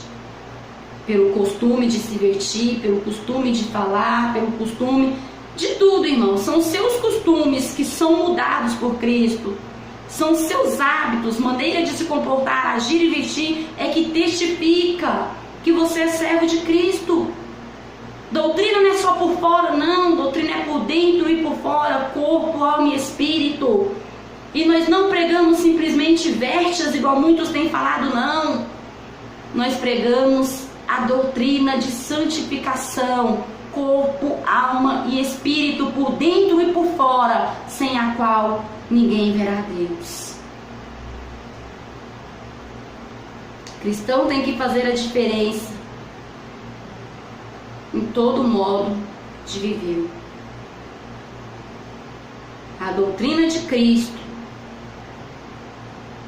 Pelo costume de se vestir, pelo costume de falar, pelo costume de tudo, irmão. São seus costumes que são mudados por Cristo. São seus hábitos, maneira de se comportar, agir e vestir é que testifica que você é servo de Cristo. Doutrina não é só por fora, não. Doutrina é por dentro e por fora, corpo, alma e espírito. E nós não pregamos simplesmente vestes, igual muitos têm falado, não. Nós pregamos a doutrina de santificação, corpo, alma e espírito, por dentro e por fora, sem a qual ninguém verá Deus. Cristão tem que fazer a diferença em todo modo de viver. A doutrina de Cristo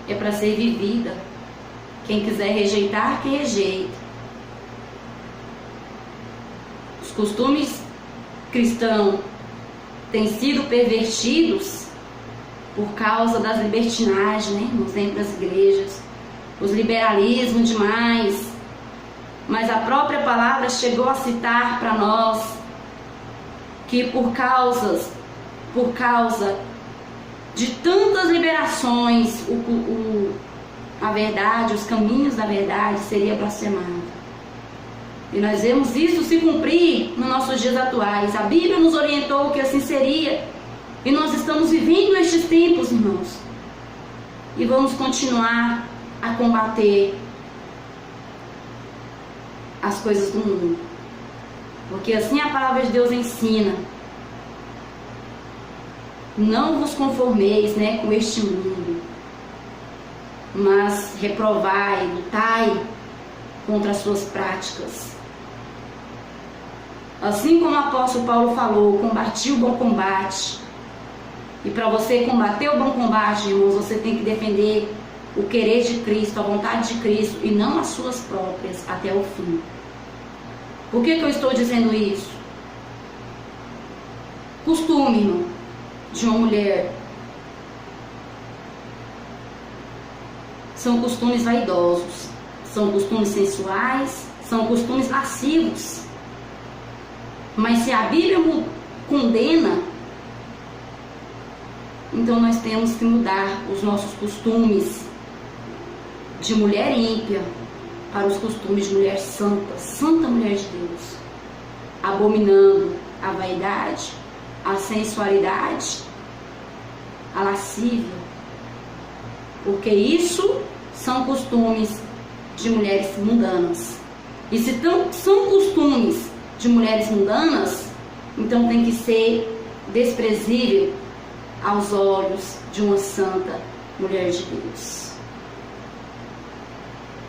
é para ser vivida. Quem quiser rejeitar, que rejeita. Os costumes cristãos têm sido pervertidos por causa das libertinagens, né, irmãos, dentro das igrejas, os liberalismos demais. Mas a própria palavra chegou a citar para nós que por causa de tantas liberações, a verdade, os caminhos da verdade seria blasfemado. E nós vemos isso se cumprir nos nossos dias atuais. A Bíblia nos orientou que assim seria. E nós estamos vivendo estes tempos, irmãos. E vamos continuar a combater as coisas do mundo. Porque assim a palavra de Deus ensina. Não vos conformeis, né, com este mundo, mas reprovai, lutai contra as suas práticas. Assim como o apóstolo Paulo falou, combati o bom combate. E para você combater o bom combate, irmãos, você tem que defender o querer de Cristo, a vontade de Cristo, e não as suas próprias, até o fim. Por que eu estou dizendo isso? Costume, irmão, de uma mulher são costumes vaidosos, são costumes sensuais, são costumes lascivos. Mas se a Bíblia condena, então nós temos que mudar os nossos costumes de mulher ímpia para os costumes de mulher santa, santa mulher de Deus, abominando a vaidade, a sensualidade, a lascívia, porque isso são costumes de mulheres mundanas. E se são costumes de mulheres mundanas, então tem que ser desprezível aos olhos de uma santa mulher de Deus.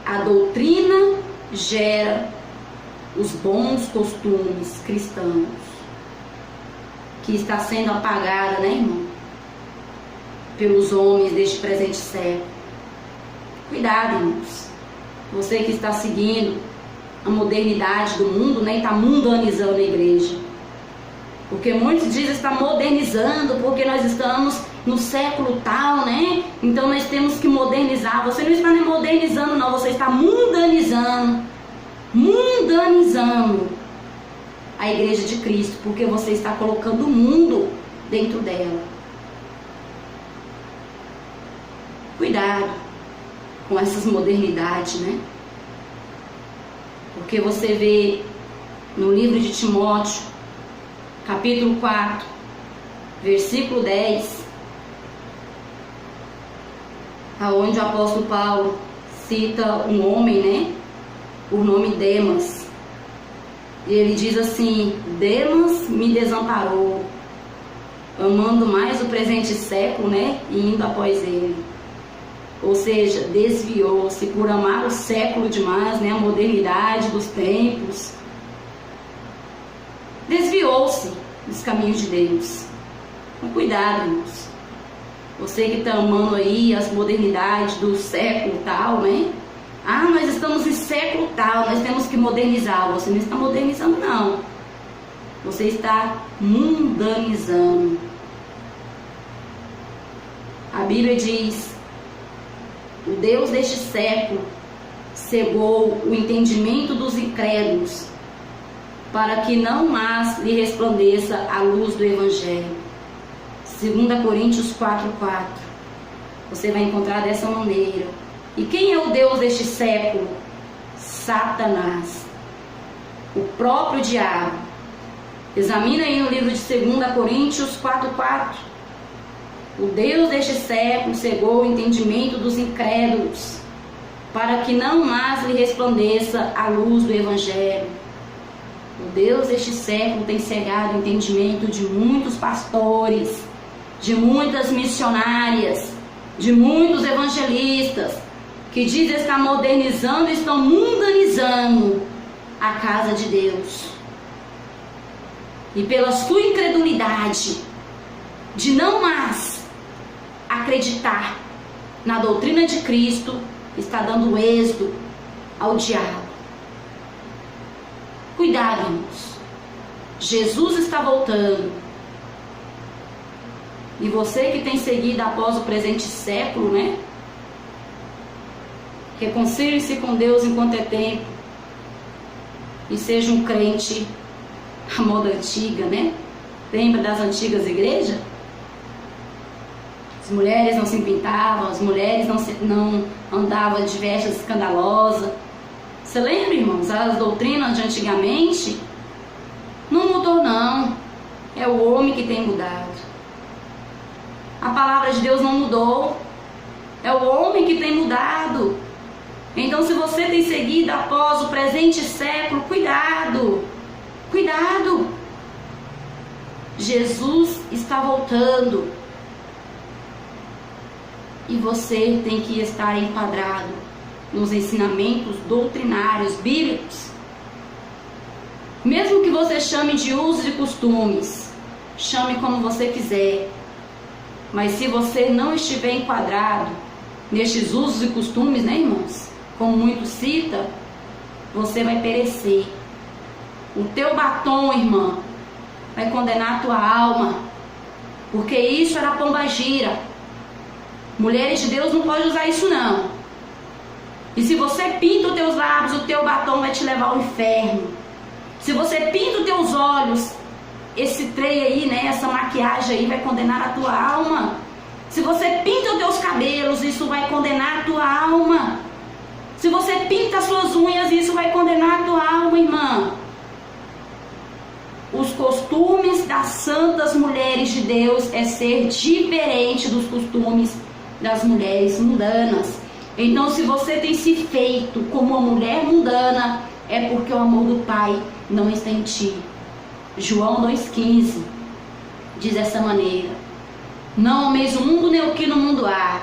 A doutrina gera os bons costumes cristãos, que está sendo apagada, né, irmão, pelos homens deste presente século. Cuidado, irmãos. Você que está seguindo a modernidade do mundo, né, e está mundanizando a igreja. Porque muitos dizem que está modernizando, porque nós estamos no século tal, né? Então nós temos que modernizar. Você não está nem modernizando, não. Você está mundanizando. Mundanizando a igreja de Cristo, porque você está colocando o mundo dentro dela. Cuidado com essas modernidades, né? Porque você vê no livro de Timóteo, capítulo 4, versículo 10, aonde o apóstolo Paulo cita um homem, né, por nome Demas. E ele diz assim: Demas me desamparou, amando mais o presente século, né, e indo após ele. Ou seja, desviou-se por amar o século demais, né, a modernidade dos tempos. Desviou-se dos caminhos de Deus. Então, cuidado, irmãos. Você que está amando aí as modernidades do século tal, né? Ah, nós estamos em século tal, nós temos que modernizar. Você não está modernizando, não. Você está mundanizando. A Bíblia diz: o Deus deste século cegou o entendimento dos incrédulos, para que não mais lhe resplandeça a luz do Evangelho. 2 Coríntios 4:4. Você vai encontrar dessa maneira. E quem é o Deus deste século? Satanás, o próprio diabo. Examina aí no livro de 2 Coríntios 4:4. O Deus deste século cegou o entendimento dos incrédulos, para que não mais lhe resplandeça a luz do Evangelho. O Deus deste século tem cegado o entendimento de muitos pastores, de muitas missionárias, de muitos evangelistas, que dizem estar modernizando e estão mundanizando a casa de Deus. E pela sua incredulidade de não mais acreditar na doutrina de Cristo, está dando êxito ao diabo. Cuidado, irmãos. Jesus está voltando. E você que tem seguido após o presente século, né? Reconcilie-se com Deus enquanto é tempo. E seja um crente à moda antiga, né? Lembra das antigas igrejas? As mulheres não se pintavam, as mulheres não andavam de vestes escandalosas. Você lembra, irmãos? As doutrinas de antigamente não mudou, não. É o homem que tem mudado. A palavra de Deus não mudou. É o homem que tem mudado. Então, se você tem seguido após o presente século, cuidado. Cuidado. Jesus está voltando. E você tem que estar enquadrado nos ensinamentos doutrinários bíblicos. Mesmo que você chame de usos e costumes, chame como você quiser. Mas se você não estiver enquadrado nestes usos e costumes, né, irmãos? Como muito cita, você vai perecer. O teu batom, irmã, vai condenar a tua alma. Porque isso era pombagira. Mulheres de Deus não podem usar isso, não. E se você pinta os teus lábios, o teu batom vai te levar ao inferno. Se você pinta os teus olhos, esse trem aí, né, essa maquiagem aí vai condenar a tua alma. Se você pinta os teus cabelos, isso vai condenar a tua alma. Se você pinta as suas unhas, isso vai condenar a tua alma, irmã. Os costumes das santas mulheres de Deus é ser diferente dos costumes das mulheres mundanas. Então, se você tem se feito como uma mulher mundana, é porque o amor do Pai não está em ti. João 2,15 diz dessa maneira: não ameis o mundo nem o que no mundo há.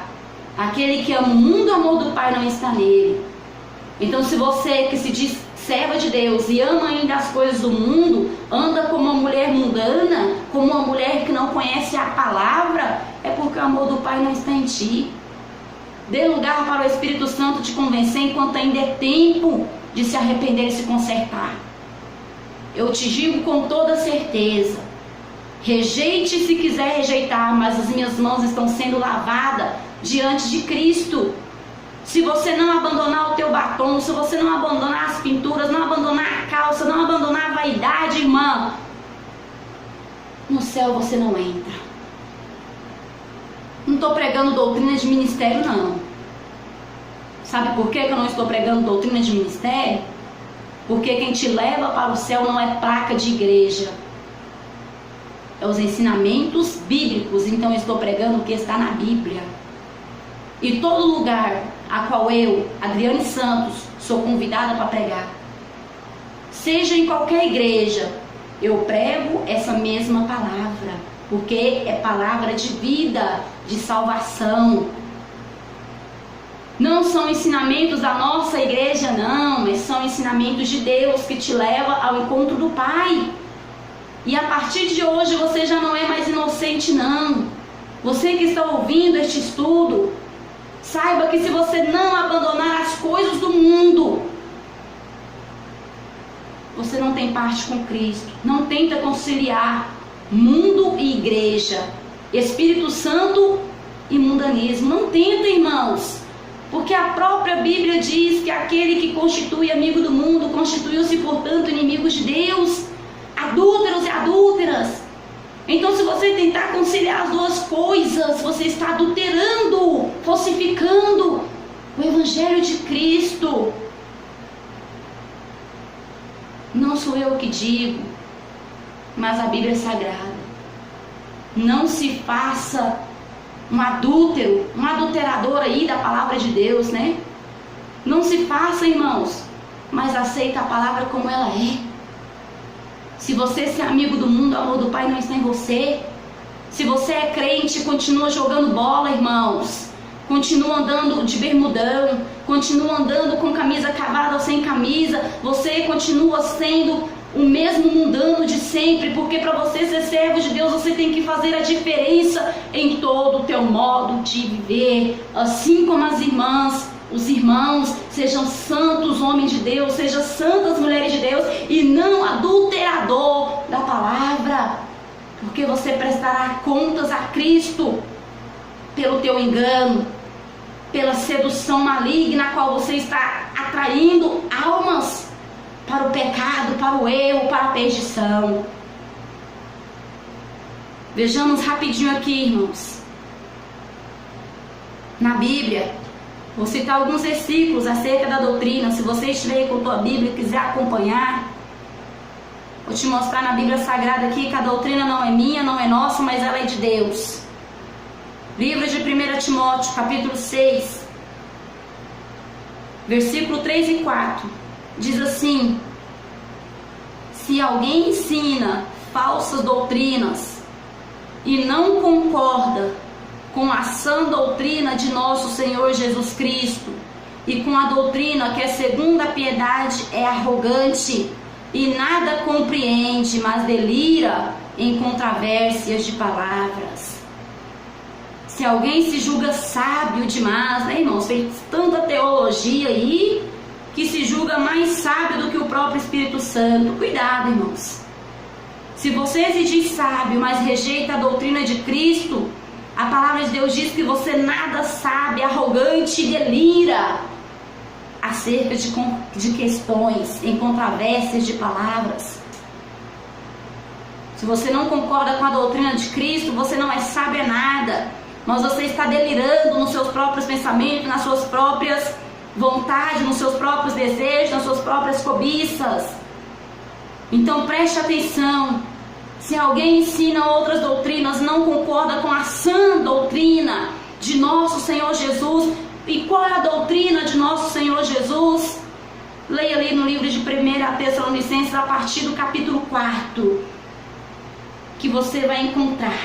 Aquele que ama o mundo, o amor do Pai não está nele. Então, se você que se diz serva de Deus e ama ainda as coisas do mundo, anda como uma mulher mundana, como uma mulher que não conhece a palavra, é porque o amor do Pai não está em ti. Dê lugar para o Espírito Santo te convencer enquanto ainda é tempo de se arrepender e se consertar. Eu te digo com toda certeza, rejeite se quiser rejeitar, mas as minhas mãos estão sendo lavadas diante de Cristo. Se você não abandonar o teu batom, se você não abandonar as pinturas, não abandonar a calça, não abandonar a vaidade, irmã, no céu você não entra. Não estou pregando doutrina de ministério, não. Sabe por que eu não estou pregando doutrina de ministério? Porque quem te leva para o céu não é placa de igreja. É os ensinamentos bíblicos. Então eu estou pregando o que está na Bíblia. E todo lugar a qual eu, Adriane Santos, sou convidada para pregar, seja em qualquer igreja, eu prego essa mesma palavra, porque é palavra de vida, de salvação. Não são ensinamentos da nossa igreja, não, mas são ensinamentos de Deus que te leva ao encontro do Pai. E a partir de hoje você já não é mais inocente, não. Você que está ouvindo este estudo, saiba que se você não abandonar as coisas do mundo, você não tem parte com Cristo. Não tenta conciliar mundo e igreja, Espírito Santo e mundanismo. Não tenta, irmãos. Porque a própria Bíblia diz que aquele que constitui amigo do mundo, constituiu-se, portanto, inimigos de Deus, adúlteros e adúlteras. Então, se você tentar conciliar as duas coisas, você está adulterando, falsificando o Evangelho de Cristo. Não sou eu que digo, mas a Bíblia é sagrada. Não se faça um adúltero, um adulterador aí da palavra de Deus, né? Não se faça, irmãos, mas aceita a palavra como ela é. Se você é amigo do mundo, o amor do Pai não está em você. Se você é crente, continua jogando bola, irmãos. Continua andando de bermudão, continua andando com camisa cavada ou sem camisa. Você continua sendo o mesmo mundano de sempre, porque para você ser servo de Deus, você tem que fazer a diferença em todo o teu modo de viver. Assim como as irmãs, os irmãos, sejam santos homens de Deus, sejam santas mulheres de Deus, e não adulterador da palavra, porque você prestará contas a Cristo pelo teu engano, pela sedução maligna a qual você está atraindo almas para o pecado, para o erro, para a perdição. Vejamos rapidinho aqui, irmãos. Na Bíblia, vou citar alguns versículos acerca da doutrina. Se você estiver com a tua Bíblia e quiser acompanhar, vou te mostrar na Bíblia Sagrada aqui que a doutrina não é minha, não é nossa, mas ela é de Deus. Livro de 1 Timóteo, capítulo 6, versículo 3 e 4. Diz assim: se alguém ensina falsas doutrinas e não concorda com a sã doutrina de nosso Senhor Jesus Cristo e com a doutrina que é segundo a piedade, é arrogante e nada compreende, mas delira em controvérsias de palavras. Se alguém se julga sábio demais, né, irmãos? Fez tanta teologia aí que se julga mais sábio do que o próprio Espírito Santo. Cuidado, irmãos. Se você se diz sábio, mas rejeita a doutrina de Cristo, a palavra de Deus diz que você nada sabe, arrogante e delira acerca de questões, em controvérsias de palavras. Se você não concorda com a doutrina de Cristo, você não é sábio a nada, mas você está delirando nos seus próprios pensamentos, nas suas próprias vontades, nos seus próprios desejos, nas suas próprias cobiças. Então preste atenção. Se alguém ensina outras doutrinas, não concorda com a sã doutrina de nosso Senhor Jesus. E qual é a doutrina de nosso Senhor Jesus? Leia ali no livro de 1 Tessalonicenses, a partir do capítulo 4, que você vai encontrar.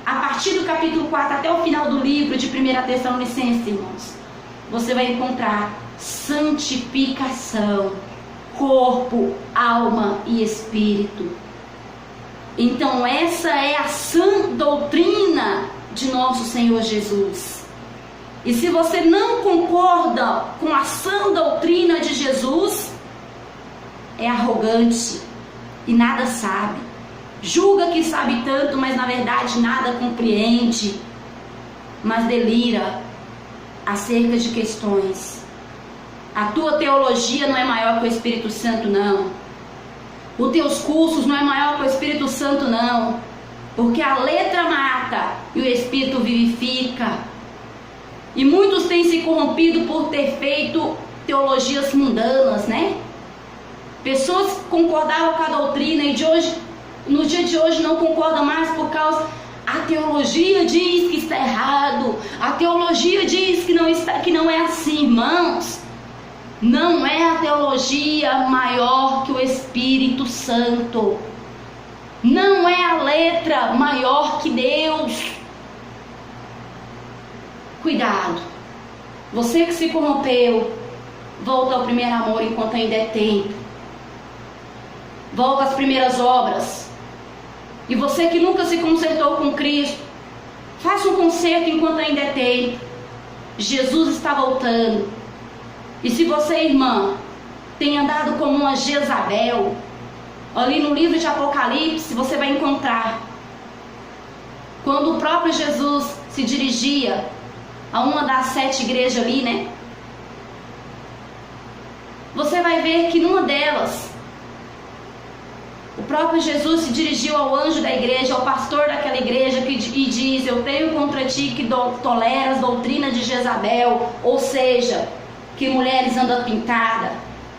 A partir do capítulo 4 até o final do livro de 1 Tessalonicenses, irmãos, você vai encontrar santificação, corpo, alma e espírito. Então essa é a sã doutrina de nosso Senhor Jesus. E se você não concorda com a sã doutrina de Jesus, é arrogante e nada sabe. Julga que sabe tanto, mas na verdade nada compreende, mas delira acerca de questões. A tua teologia não é maior que o Espírito Santo, não. Os teus cursos não é maior que o Espírito Santo, não. Porque a letra mata e o Espírito vivifica. E muitos têm se corrompido por ter feito teologias mundanas, né? Pessoas concordavam com a doutrina e no dia de hoje não concordam mais por causa... A teologia diz que está errado. A teologia diz que não é assim, irmãos. Não é a teologia maior que o Espírito Santo. Não é a letra maior que Deus. Cuidado. Você que se corrompeu, volta ao primeiro amor enquanto ainda é tempo. Volta às primeiras obras. E você que nunca se consertou com Cristo, faça um conserto enquanto ainda é tempo. Jesus está voltando. E se você, irmã, tem andado como uma Jezabel, ali no livro de Apocalipse você vai encontrar quando o próprio Jesus se dirigia a uma das 7 igrejas ali, né? Você vai ver que numa delas o próprio Jesus se dirigiu ao anjo da igreja, ao pastor daquela igreja, e diz: eu tenho contra ti que toleras doutrina de Jezabel, ou seja, que mulheres andam pintadas,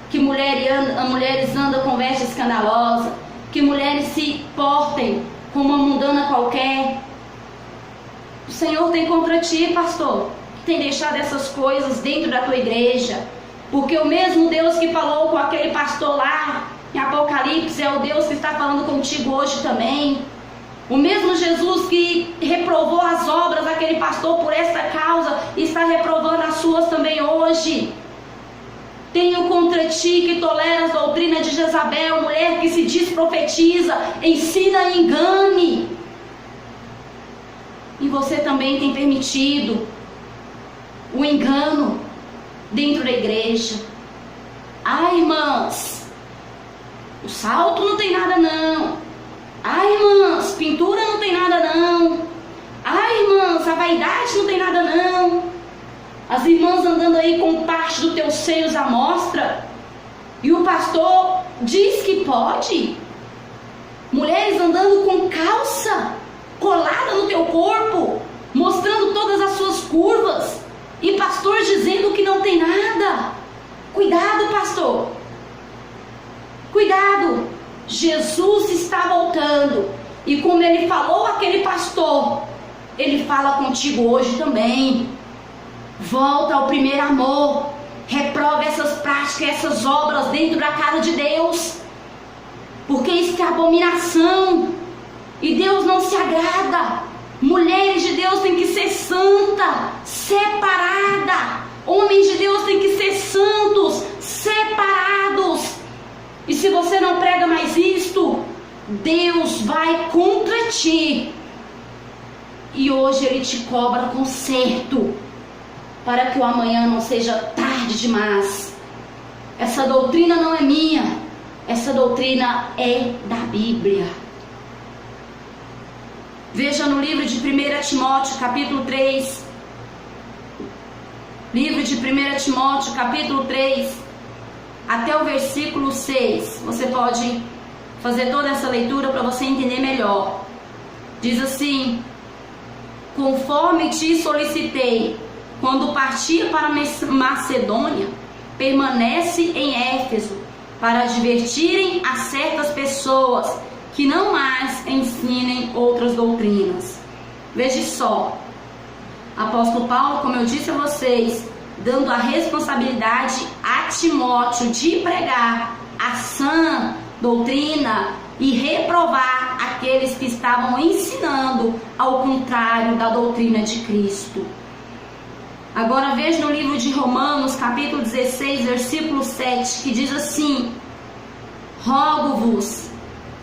que mulheres andam com veste escandalosa, que mulheres se portem como uma mundana qualquer. O Senhor tem contra ti, pastor, que tem deixado essas coisas dentro da tua igreja, porque o mesmo Deus que falou com aquele pastor lá em Apocalipse é o Deus que está falando contigo hoje também. O mesmo Jesus que reprovou as obras daquele pastor por esta causa, está reprovando as suas também hoje. Tenho contra ti que toleras a doutrina de Jezabel, mulher que se diz profetiza, ensina e engane. E você também tem permitido o engano dentro da igreja. Ah, irmãs, o salto não tem nada não. Ah, irmãs, pintura não tem nada não. Ah, irmãs, a vaidade não tem nada não. As irmãs andando aí com parte dos teus seios à mostra, e o pastor diz que pode. Mulheres andando com calça colada no teu corpo, mostrando todas as suas curvas, e pastor dizendo que não tem nada. Cuidado, pastor. Cuidado. Jesus está voltando, e como ele falou àquele pastor, ele fala contigo hoje também. Volta ao primeiro amor. Reprova essas práticas, essas obras dentro da casa de Deus, porque isso é abominação, e Deus não se agrada. Mulheres de Deus têm que ser santa, separada. Homens de Deus têm que ser santos, separados. E se você não prega mais isto, Deus vai contra ti, e hoje Ele te cobra conserto, para que o amanhã não seja tarde demais. Essa doutrina não é minha, essa doutrina é da Bíblia. Veja no livro de 1 Timóteo, capítulo 3. Livro de 1 Timóteo, capítulo 3, até o versículo 6. Você pode fazer toda essa leitura para você entender melhor. Diz assim: conforme te solicitei, quando partia para Macedônia, permanece em Éfeso, para advertirem a certas pessoas que não mais ensinem outras doutrinas. Veja só, apóstolo Paulo, como eu disse a vocês, dando a responsabilidade a Timóteo de pregar a sã doutrina e reprovar aqueles que estavam ensinando ao contrário da doutrina de Cristo. Agora veja no livro de Romanos, capítulo 16, versículo 7, que diz assim: rogo-vos,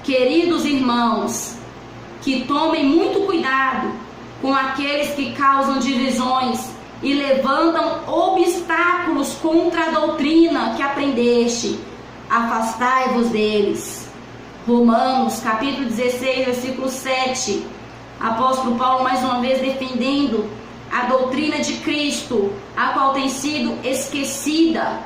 queridos irmãos, que tomem muito cuidado com aqueles que causam divisões e levantam obstáculos contra a doutrina que aprendeste. Afastai-vos deles. Romanos, capítulo 16, versículo 7. Apóstolo Paulo mais uma vez defendendo a doutrina de Cristo, a qual tem sido esquecida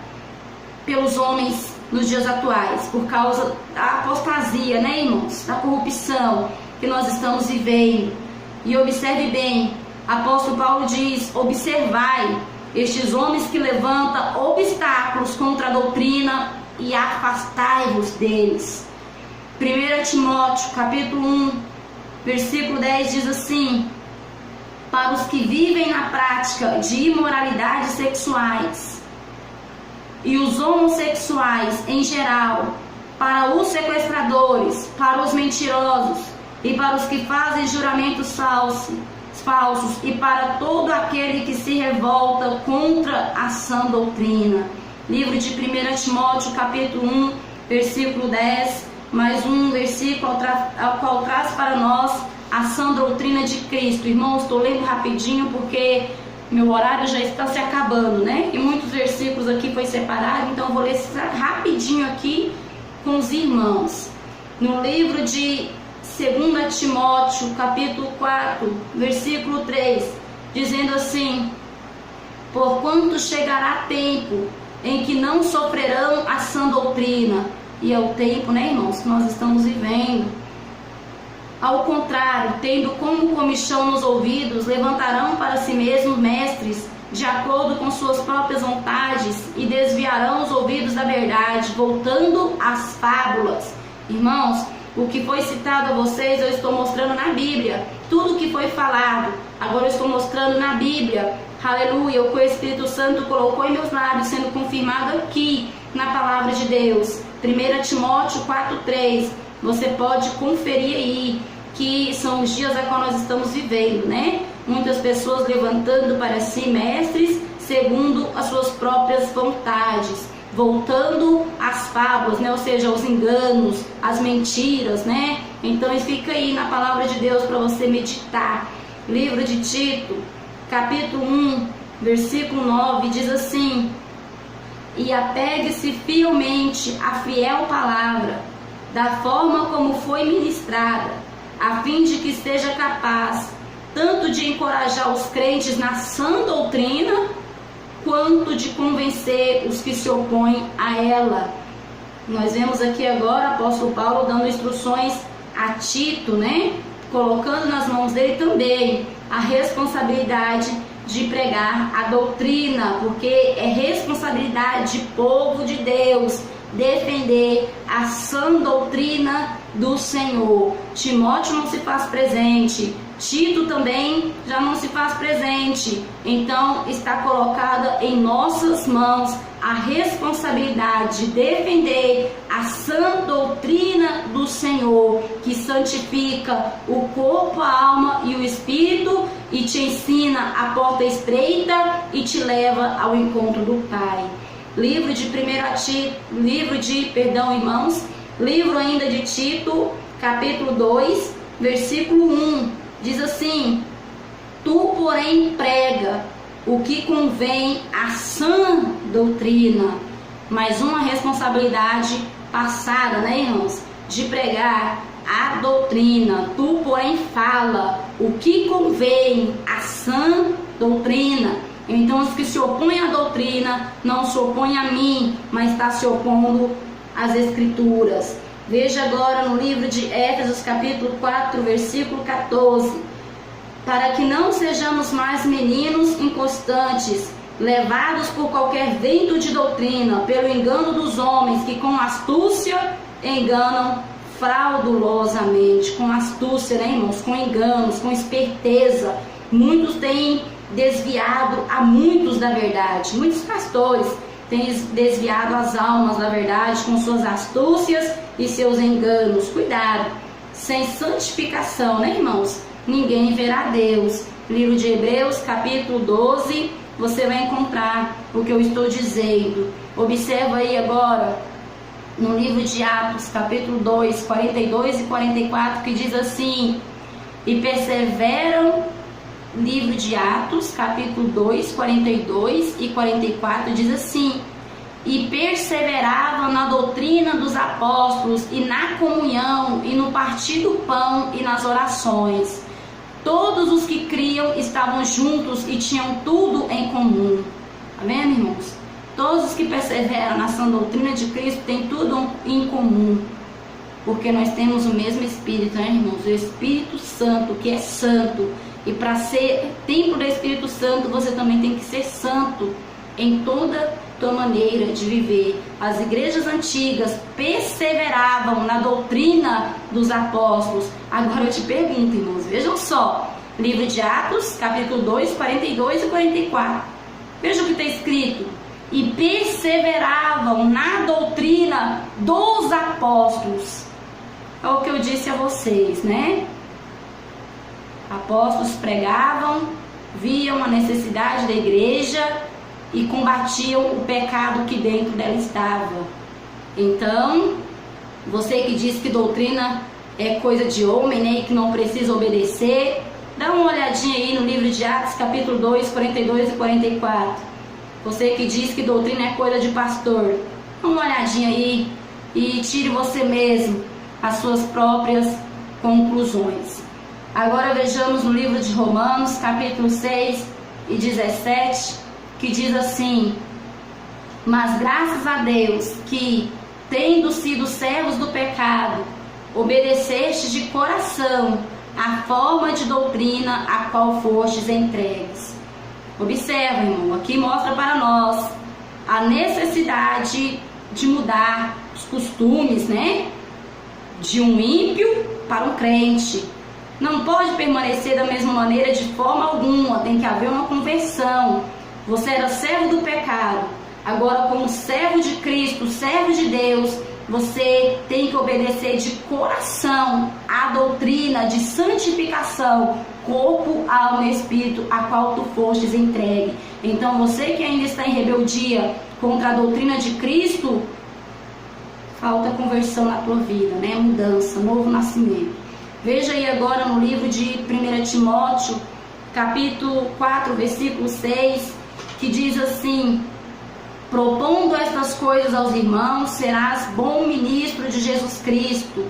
pelos homens nos dias atuais, por causa da apostasia, né, irmãos? Da corrupção que nós estamos vivendo. E observe bem, apóstolo Paulo diz: observai estes homens que levantam obstáculos contra a doutrina e afastai-vos deles. 1 Timóteo, capítulo 1, versículo 10 diz assim: para os que vivem na prática de imoralidades sexuais e os homossexuais em geral, para os sequestradores, para os mentirosos e para os que fazem juramentos falsos e para todo aquele que se revolta contra a sã doutrina. Livro de 1 Timóteo, capítulo 1, versículo 10, mais um versículo ao qual traz para nós a sã doutrina de Cristo. Irmãos, estou lendo rapidinho porque meu horário já está se acabando, né? E muitos versículos aqui foi separado, então eu vou ler rapidinho aqui com os irmãos. No livro de 2 Timóteo, capítulo 4, versículo 3, dizendo assim: porquanto chegará tempo em que não sofrerão a sã doutrina. E é o tempo, né, irmãos, que nós estamos vivendo. Ao contrário, tendo como comichão nos ouvidos, levantarão para si mesmos mestres, de acordo com suas próprias vontades, e desviarão os ouvidos da verdade, voltando às fábulas. Irmãos, o que foi citado a vocês, eu estou mostrando na Bíblia. Tudo que foi falado, agora eu estou mostrando na Bíblia. Aleluia, o que o Espírito Santo colocou em meus lábios, sendo confirmado aqui na palavra de Deus. 1 Timóteo 4,3. Você pode conferir aí, que são os dias a qual nós estamos vivendo, né? Muitas pessoas levantando para si mestres segundo as suas próprias vontades, voltando às fábulas, né? Ou seja, aos enganos, às mentiras, né? Então fica aí na palavra de Deus para você meditar. Livro de Tito, capítulo 1, versículo 9, diz assim: e apegue-se fielmente à fiel palavra, da forma como foi ministrada, a fim de que seja capaz tanto de encorajar os crentes na sã doutrina, quanto de convencer os que se opõem a ela. Nós vemos aqui agora o apóstolo Paulo dando instruções a Tito, né? Colocando nas mãos dele também a responsabilidade de pregar a doutrina, porque é responsabilidade de povo de Deus defender a sã doutrina do Senhor. Timóteo não se faz presente, Tito também já não se faz presente. Então está colocada em nossas mãos a responsabilidade de defender a sã doutrina do Senhor, que santifica o corpo, a alma e o espírito, e te ensina a porta estreita e te leva ao encontro do Pai. Livro ainda de Tito, capítulo 2, versículo 1, diz assim: tu, porém, prega o que convém à sã doutrina. Mais uma responsabilidade passada, né, irmãos? De pregar a doutrina. Tu, porém, fala o que convém à sã doutrina. Então, os que se opõem à doutrina não se opõem a mim, mas está se opondo às Escrituras. Veja agora no livro de Éfesos, capítulo 4, versículo 14. Para que não sejamos mais meninos inconstantes, levados por qualquer vento de doutrina, pelo engano dos homens, que com astúcia enganam fraudulosamente. Com astúcia, né, irmãos? Com enganos, com esperteza. Muitos têm desviado a muitos da verdade. Muitos pastores têm desviado as almas da verdade com suas astúcias e seus enganos. Cuidado, sem santificação, né, irmãos? Ninguém verá Deus. Livro de Hebreus, capítulo 12, você vai encontrar o que eu estou dizendo. Observa aí agora no livro de Atos, capítulo 2, 42 e 44, que diz assim: e perseveram. Livro de Atos, capítulo 2, 42 e 44, diz assim: e perseveravam na doutrina dos apóstolos, e na comunhão, e no partir do pão, e nas orações. Todos os que criam estavam juntos e tinham tudo em comum. Tá vendo, irmãos? Todos os que perseveram na sã doutrina de Cristo têm tudo em comum, porque nós temos o mesmo Espírito, né, irmãos? O Espírito Santo, que é santo. E para ser templo do Espírito Santo, você também tem que ser santo em toda tua maneira de viver. As igrejas antigas perseveravam na doutrina dos apóstolos. Agora eu te pergunto, irmãos, vejam só, livro de Atos, capítulo 2, 42 e 44. Veja o que está escrito: e perseveravam na doutrina dos apóstolos. É o que eu disse a vocês, né? Apóstolos pregavam, viam a necessidade da igreja e combatiam o pecado que dentro dela estava. Então, você que diz que doutrina é coisa de homem, né, e que não precisa obedecer, dá uma olhadinha aí no livro de Atos, capítulo 2, 42 e 44. Você que diz que doutrina é coisa de pastor, dá uma olhadinha aí e tire você mesmo as suas próprias conclusões. Agora vejamos no livro de Romanos, capítulo 6 e 17, que diz assim: mas graças a Deus que, tendo sido servos do pecado, obedecestes de coração a forma de doutrina a qual fostes entregues. Observa, irmão, aqui mostra para nós a necessidade de mudar os costumes, né? De um ímpio para um crente. Não pode permanecer da mesma maneira de forma alguma, tem que haver uma conversão. Você era servo do pecado, agora como servo de Cristo, servo de Deus, você tem que obedecer de coração a doutrina de santificação, corpo, alma e espírito, a qual tu fostes entregue. Então você que ainda está em rebeldia contra a doutrina de Cristo, falta conversão na tua vida, né? Mudança, novo nascimento. Veja aí agora no livro de 1 Timóteo, capítulo 4, versículo 6, que diz assim: propondo estas coisas aos irmãos, serás bom ministro de Jesus Cristo,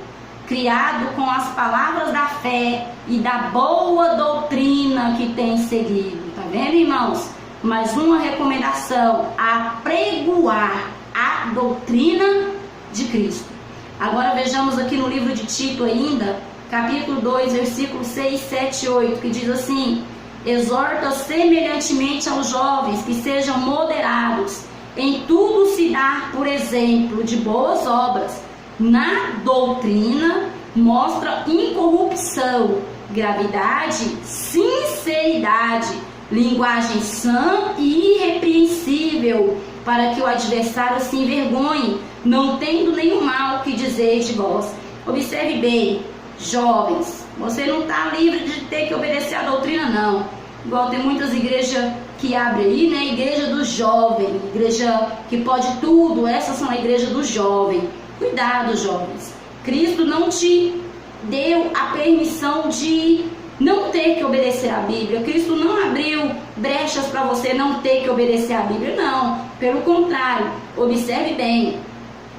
criado com as palavras da fé e da boa doutrina que tens seguido. Tá vendo, irmãos? Mais uma recomendação: apregoar a doutrina de Cristo. Agora vejamos aqui no livro de Tito ainda, capítulo 2, versículos 6, 7 e 8, que diz assim: exorta semelhantemente aos jovens que sejam moderados, em tudo se dar por exemplo de boas obras, na doutrina mostra incorrupção, gravidade, sinceridade, linguagem sã e irrepreensível, para que o adversário se envergonhe, não tendo nenhum mal que dizer de vós. Observe bem, jovens, você não está livre de ter que obedecer a doutrina, não. Igual tem muitas igrejas que abrem aí, né? Igreja do jovem, igreja que pode tudo, essas são a igreja do jovem. Cuidado, jovens. Cristo não te deu a permissão de não ter que obedecer a Bíblia. Cristo não abriu brechas para você não ter que obedecer a Bíblia, não. Pelo contrário, observe bem.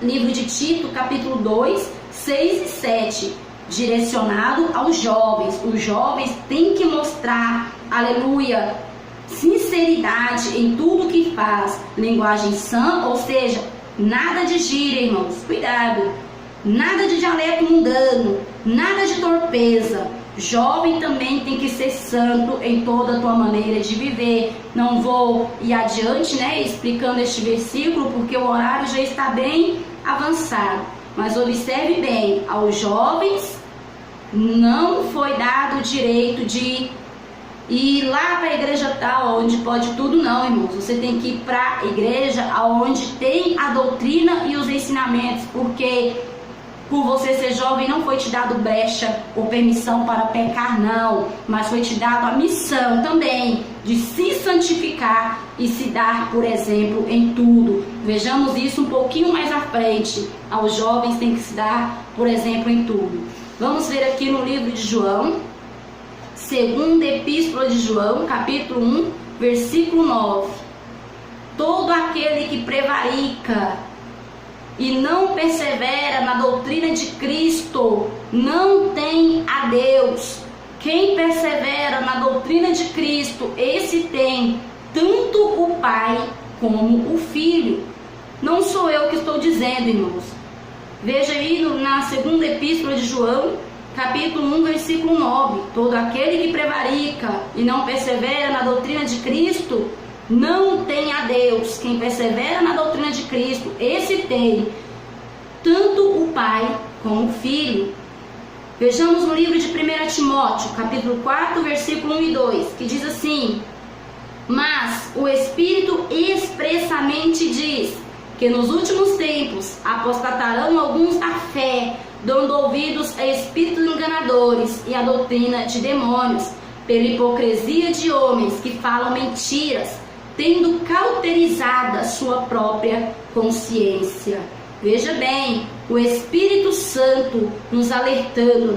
Livro de Tito, capítulo 2, 6 e 7. Direcionado aos jovens. Os jovens têm que mostrar, aleluia, sinceridade em tudo que faz, linguagem sã, ou seja, nada de gíria, irmãos, cuidado, nada de dialeto mundano, nada de torpeza. Jovem também tem que ser santo em toda a tua maneira de viver. Não vou ir adiante, né, explicando este versículo, porque o horário já está bem avançado, mas observe bem, aos jovens não foi dado o direito de ir lá para a igreja tal, onde pode tudo, não, irmãos. Você tem que ir para a igreja onde tem a doutrina e os ensinamentos, porque por você ser jovem não foi te dado brecha ou permissão para pecar, não, mas foi te dado a missão também de se santificar e se dar por exemplo em tudo. Vejamos isso um pouquinho mais à frente. Aos jovens tem que se dar por exemplo em tudo. Vamos ver aqui no livro de João, segunda epístola de João, capítulo 1, versículo 9. Todo aquele que prevarica e não persevera na doutrina de Cristo não tem a Deus. Quem persevera na doutrina de Cristo, esse tem tanto o Pai como o Filho. Não sou eu que estou dizendo, irmãos. Veja aí na segunda epístola de João, capítulo 1, versículo 9. Todo aquele que prevarica e não persevera na doutrina de Cristo não tem a Deus. Quem persevera na doutrina de Cristo, esse tem tanto o Pai como o Filho. Vejamos no livro de 1 Timóteo, capítulo 4, versículo 1 e 2, que diz assim: Mas o Espírito expressamente diz que nos últimos tempos apostatarão alguns da fé, dando ouvidos a espíritos enganadores e a doutrina de demônios, pela hipocrisia de homens que falam mentiras, tendo cauterizada sua própria consciência. Veja bem, o Espírito Santo nos alertando,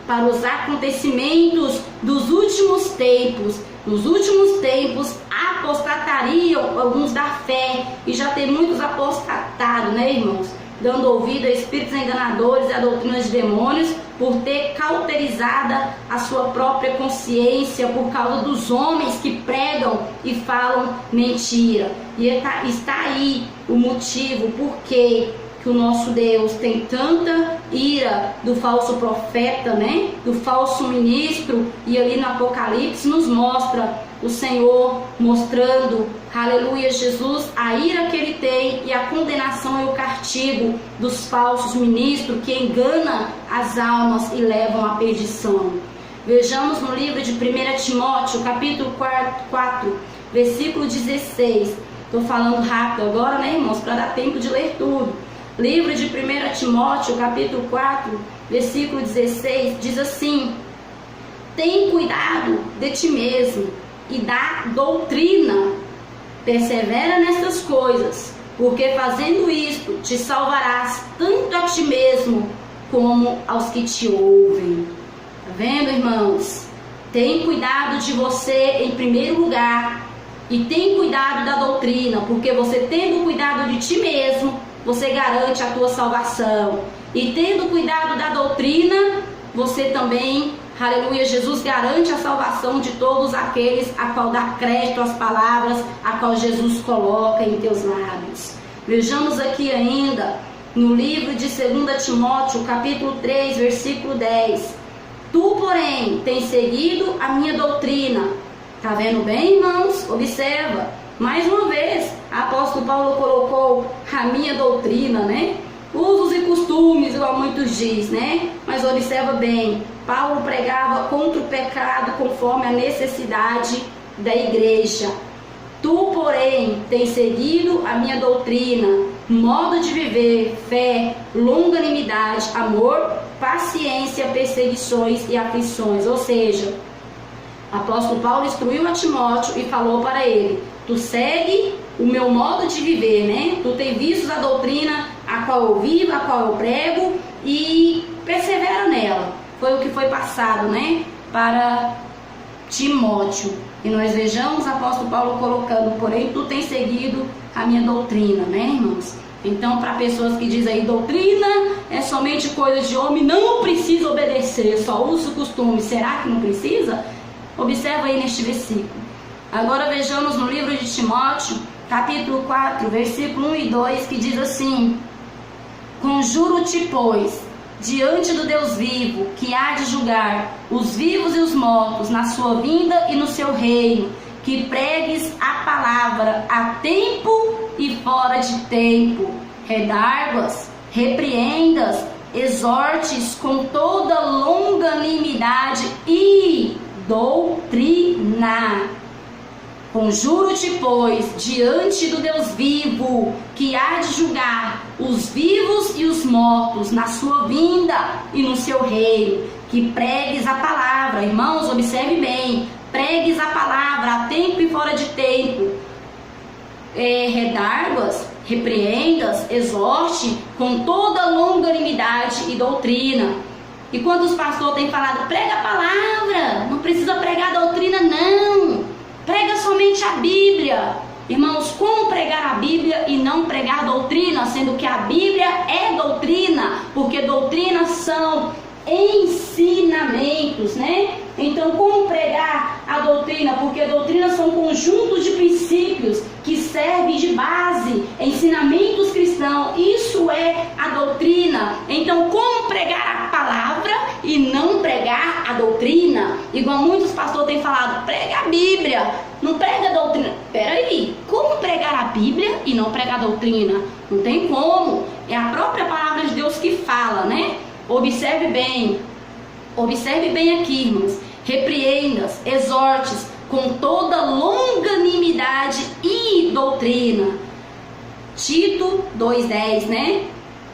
para os acontecimentos dos últimos tempos. Nos últimos tempos apostatariam alguns da fé, e já tem muitos apostatados, irmãos? Dando ouvido a espíritos enganadores e a doutrina de demônios, por ter cauterizada a sua própria consciência, por causa dos homens que pregam e falam mentira. E está aí o motivo por que o nosso Deus tem tanta ira do falso profeta, do falso ministro. E ali no Apocalipse nos mostra o Senhor mostrando, aleluia, Jesus, a ira que ele tem e a condenação e o castigo dos falsos ministros que enganam as almas e levam à perdição. Vejamos no livro de 1 Timóteo, capítulo 4, versículo 16. Estou falando rápido agora, irmãos, para dar tempo de ler tudo. Livro de 1 Timóteo, capítulo 4, versículo 16, diz assim: tem cuidado de ti mesmo e da doutrina, persevera nestas coisas, porque fazendo isto te salvarás tanto a ti mesmo como aos que te ouvem. Tá vendo, irmãos? Tem cuidado de você em primeiro lugar, e tem cuidado da doutrina, porque você tendo cuidado de ti mesmo, você garante a tua salvação. E tendo cuidado da doutrina, você também, aleluia, Jesus garante a salvação de todos aqueles a qual dá crédito às palavras a qual Jesus coloca em teus lábios. Vejamos aqui ainda no livro de 2 Timóteo, capítulo 3, versículo 10. Tu, porém, tens seguido a minha doutrina. Tá vendo bem, irmãos? Observa. Mais uma vez, o apóstolo Paulo colocou a minha doutrina, usos e costumes, igual muitos diz, Mas observa bem, Paulo pregava contra o pecado conforme a necessidade da igreja. Tu, porém, tens seguido a minha doutrina, modo de viver, fé, longanimidade, amor, paciência, perseguições e aflições. Ou seja, o apóstolo Paulo instruiu a Timóteo e falou para ele: tu segue o meu modo de viver, Tu tem visto a doutrina a qual eu vivo, a qual eu prego, e persevera nela. Foi o que foi passado, para Timóteo. E nós vejamos o apóstolo Paulo colocando: porém tu tens seguido a minha doutrina, irmãos? Então, para pessoas que dizem aí, doutrina é somente coisa de homem, não precisa obedecer, só uso e costume. Será que não precisa? Observa aí neste versículo. Agora vejamos no livro de Timóteo, capítulo 4, versículo 1 e 2, que diz assim: conjuro-te, pois, diante do Deus vivo, que há de julgar os vivos e os mortos na sua vinda e no seu reino, que pregues a palavra a tempo e fora de tempo, redarguas, repreendas, exortes com toda longanimidade e doutrina. Conjuro-te, pois, diante do Deus vivo, que há de julgar os vivos e os mortos na sua vinda e no seu reino, que pregues a palavra. Irmãos, observe bem, pregues a palavra a tempo e fora de tempo, redarguas, repreendas, exorte com toda longanimidade e doutrina. E quando os pastores têm falado, prega a palavra, não precisa pregar a doutrina, não. Prega somente a Bíblia. Irmãos, como pregar a Bíblia e não pregar a doutrina, sendo que a Bíblia é doutrina, porque doutrinas são ensinamentos, Então, como pregar a doutrina? Porque doutrinas são conjuntos de princípios que servem de base, ensinamentos cristãos. Isso é a doutrina. Então, como pregar a palavra e não pregar a doutrina? Igual muitos pastores têm falado, prega a Bíblia, não prega a doutrina. Peraí, como pregar a Bíblia e não pregar a doutrina? Não tem como. É a própria palavra de Deus que fala, Observe bem aqui, irmãos. Repreendas, exortes com toda longanimidade e doutrina. Tito 2,10, né?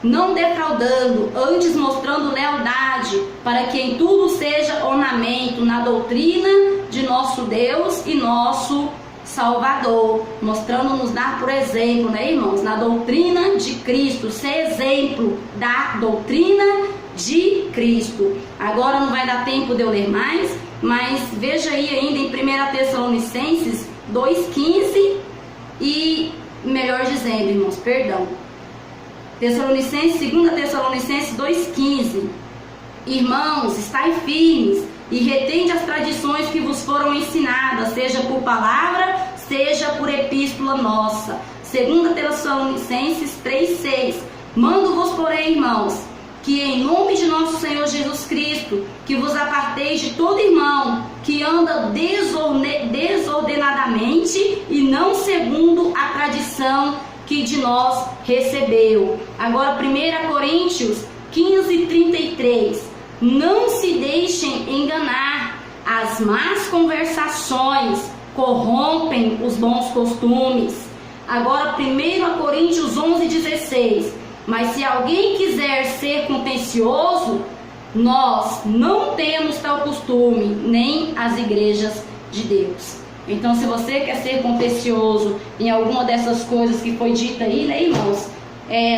Não defraudando, antes mostrando lealdade, para que em tudo seja ornamento na doutrina de nosso Deus e nosso Salvador, mostrando-nos dar por exemplo, né, irmãos, na doutrina de Cristo, ser exemplo da doutrina de Cristo. Agora não vai dar tempo de eu ler mais, mas veja aí ainda em 1 Tessalonicenses 2,15 e, melhor dizendo, irmãos, perdão, 2 Tessalonicenses 2,15. Irmãos, estai firmes e retende as tradições que vos foram ensinadas, seja por palavra, seja por epístola nossa. 2 Tessalonicenses 3,6. Mando-vos, porém, irmãos, que em nome de nosso Senhor Jesus Cristo, que vos aparteis de todo irmão que anda desordenadamente e não segundo a tradição que de nós recebeu. Agora 1 Coríntios 15:33. Não se deixem enganar, as más conversações corrompem os bons costumes. Agora 1 Coríntios 11:16. Mas se alguém quiser ser contencioso, nós não temos tal costume, nem as igrejas de Deus. Então, se você quer ser contencioso em alguma dessas coisas que foi dita aí, né, irmãos?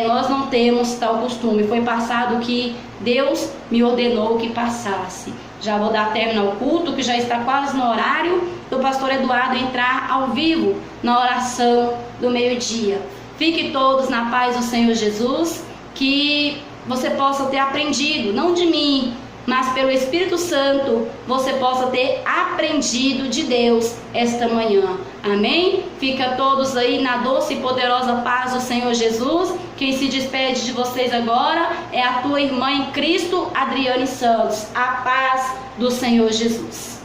Nós não temos tal costume. Foi passado que Deus me ordenou que passasse. Já vou dar término ao culto, que já está quase no horário do pastor Eduardo entrar ao vivo na oração do meio-dia. Fiquem todos na paz do Senhor Jesus, que você possa ter aprendido, não de mim, mas pelo Espírito Santo, você possa ter aprendido de Deus esta manhã. Amém? Fica todos aí na doce e poderosa paz do Senhor Jesus. Quem se despede de vocês agora é a tua irmã em Cristo, Adriane Santos. A paz do Senhor Jesus.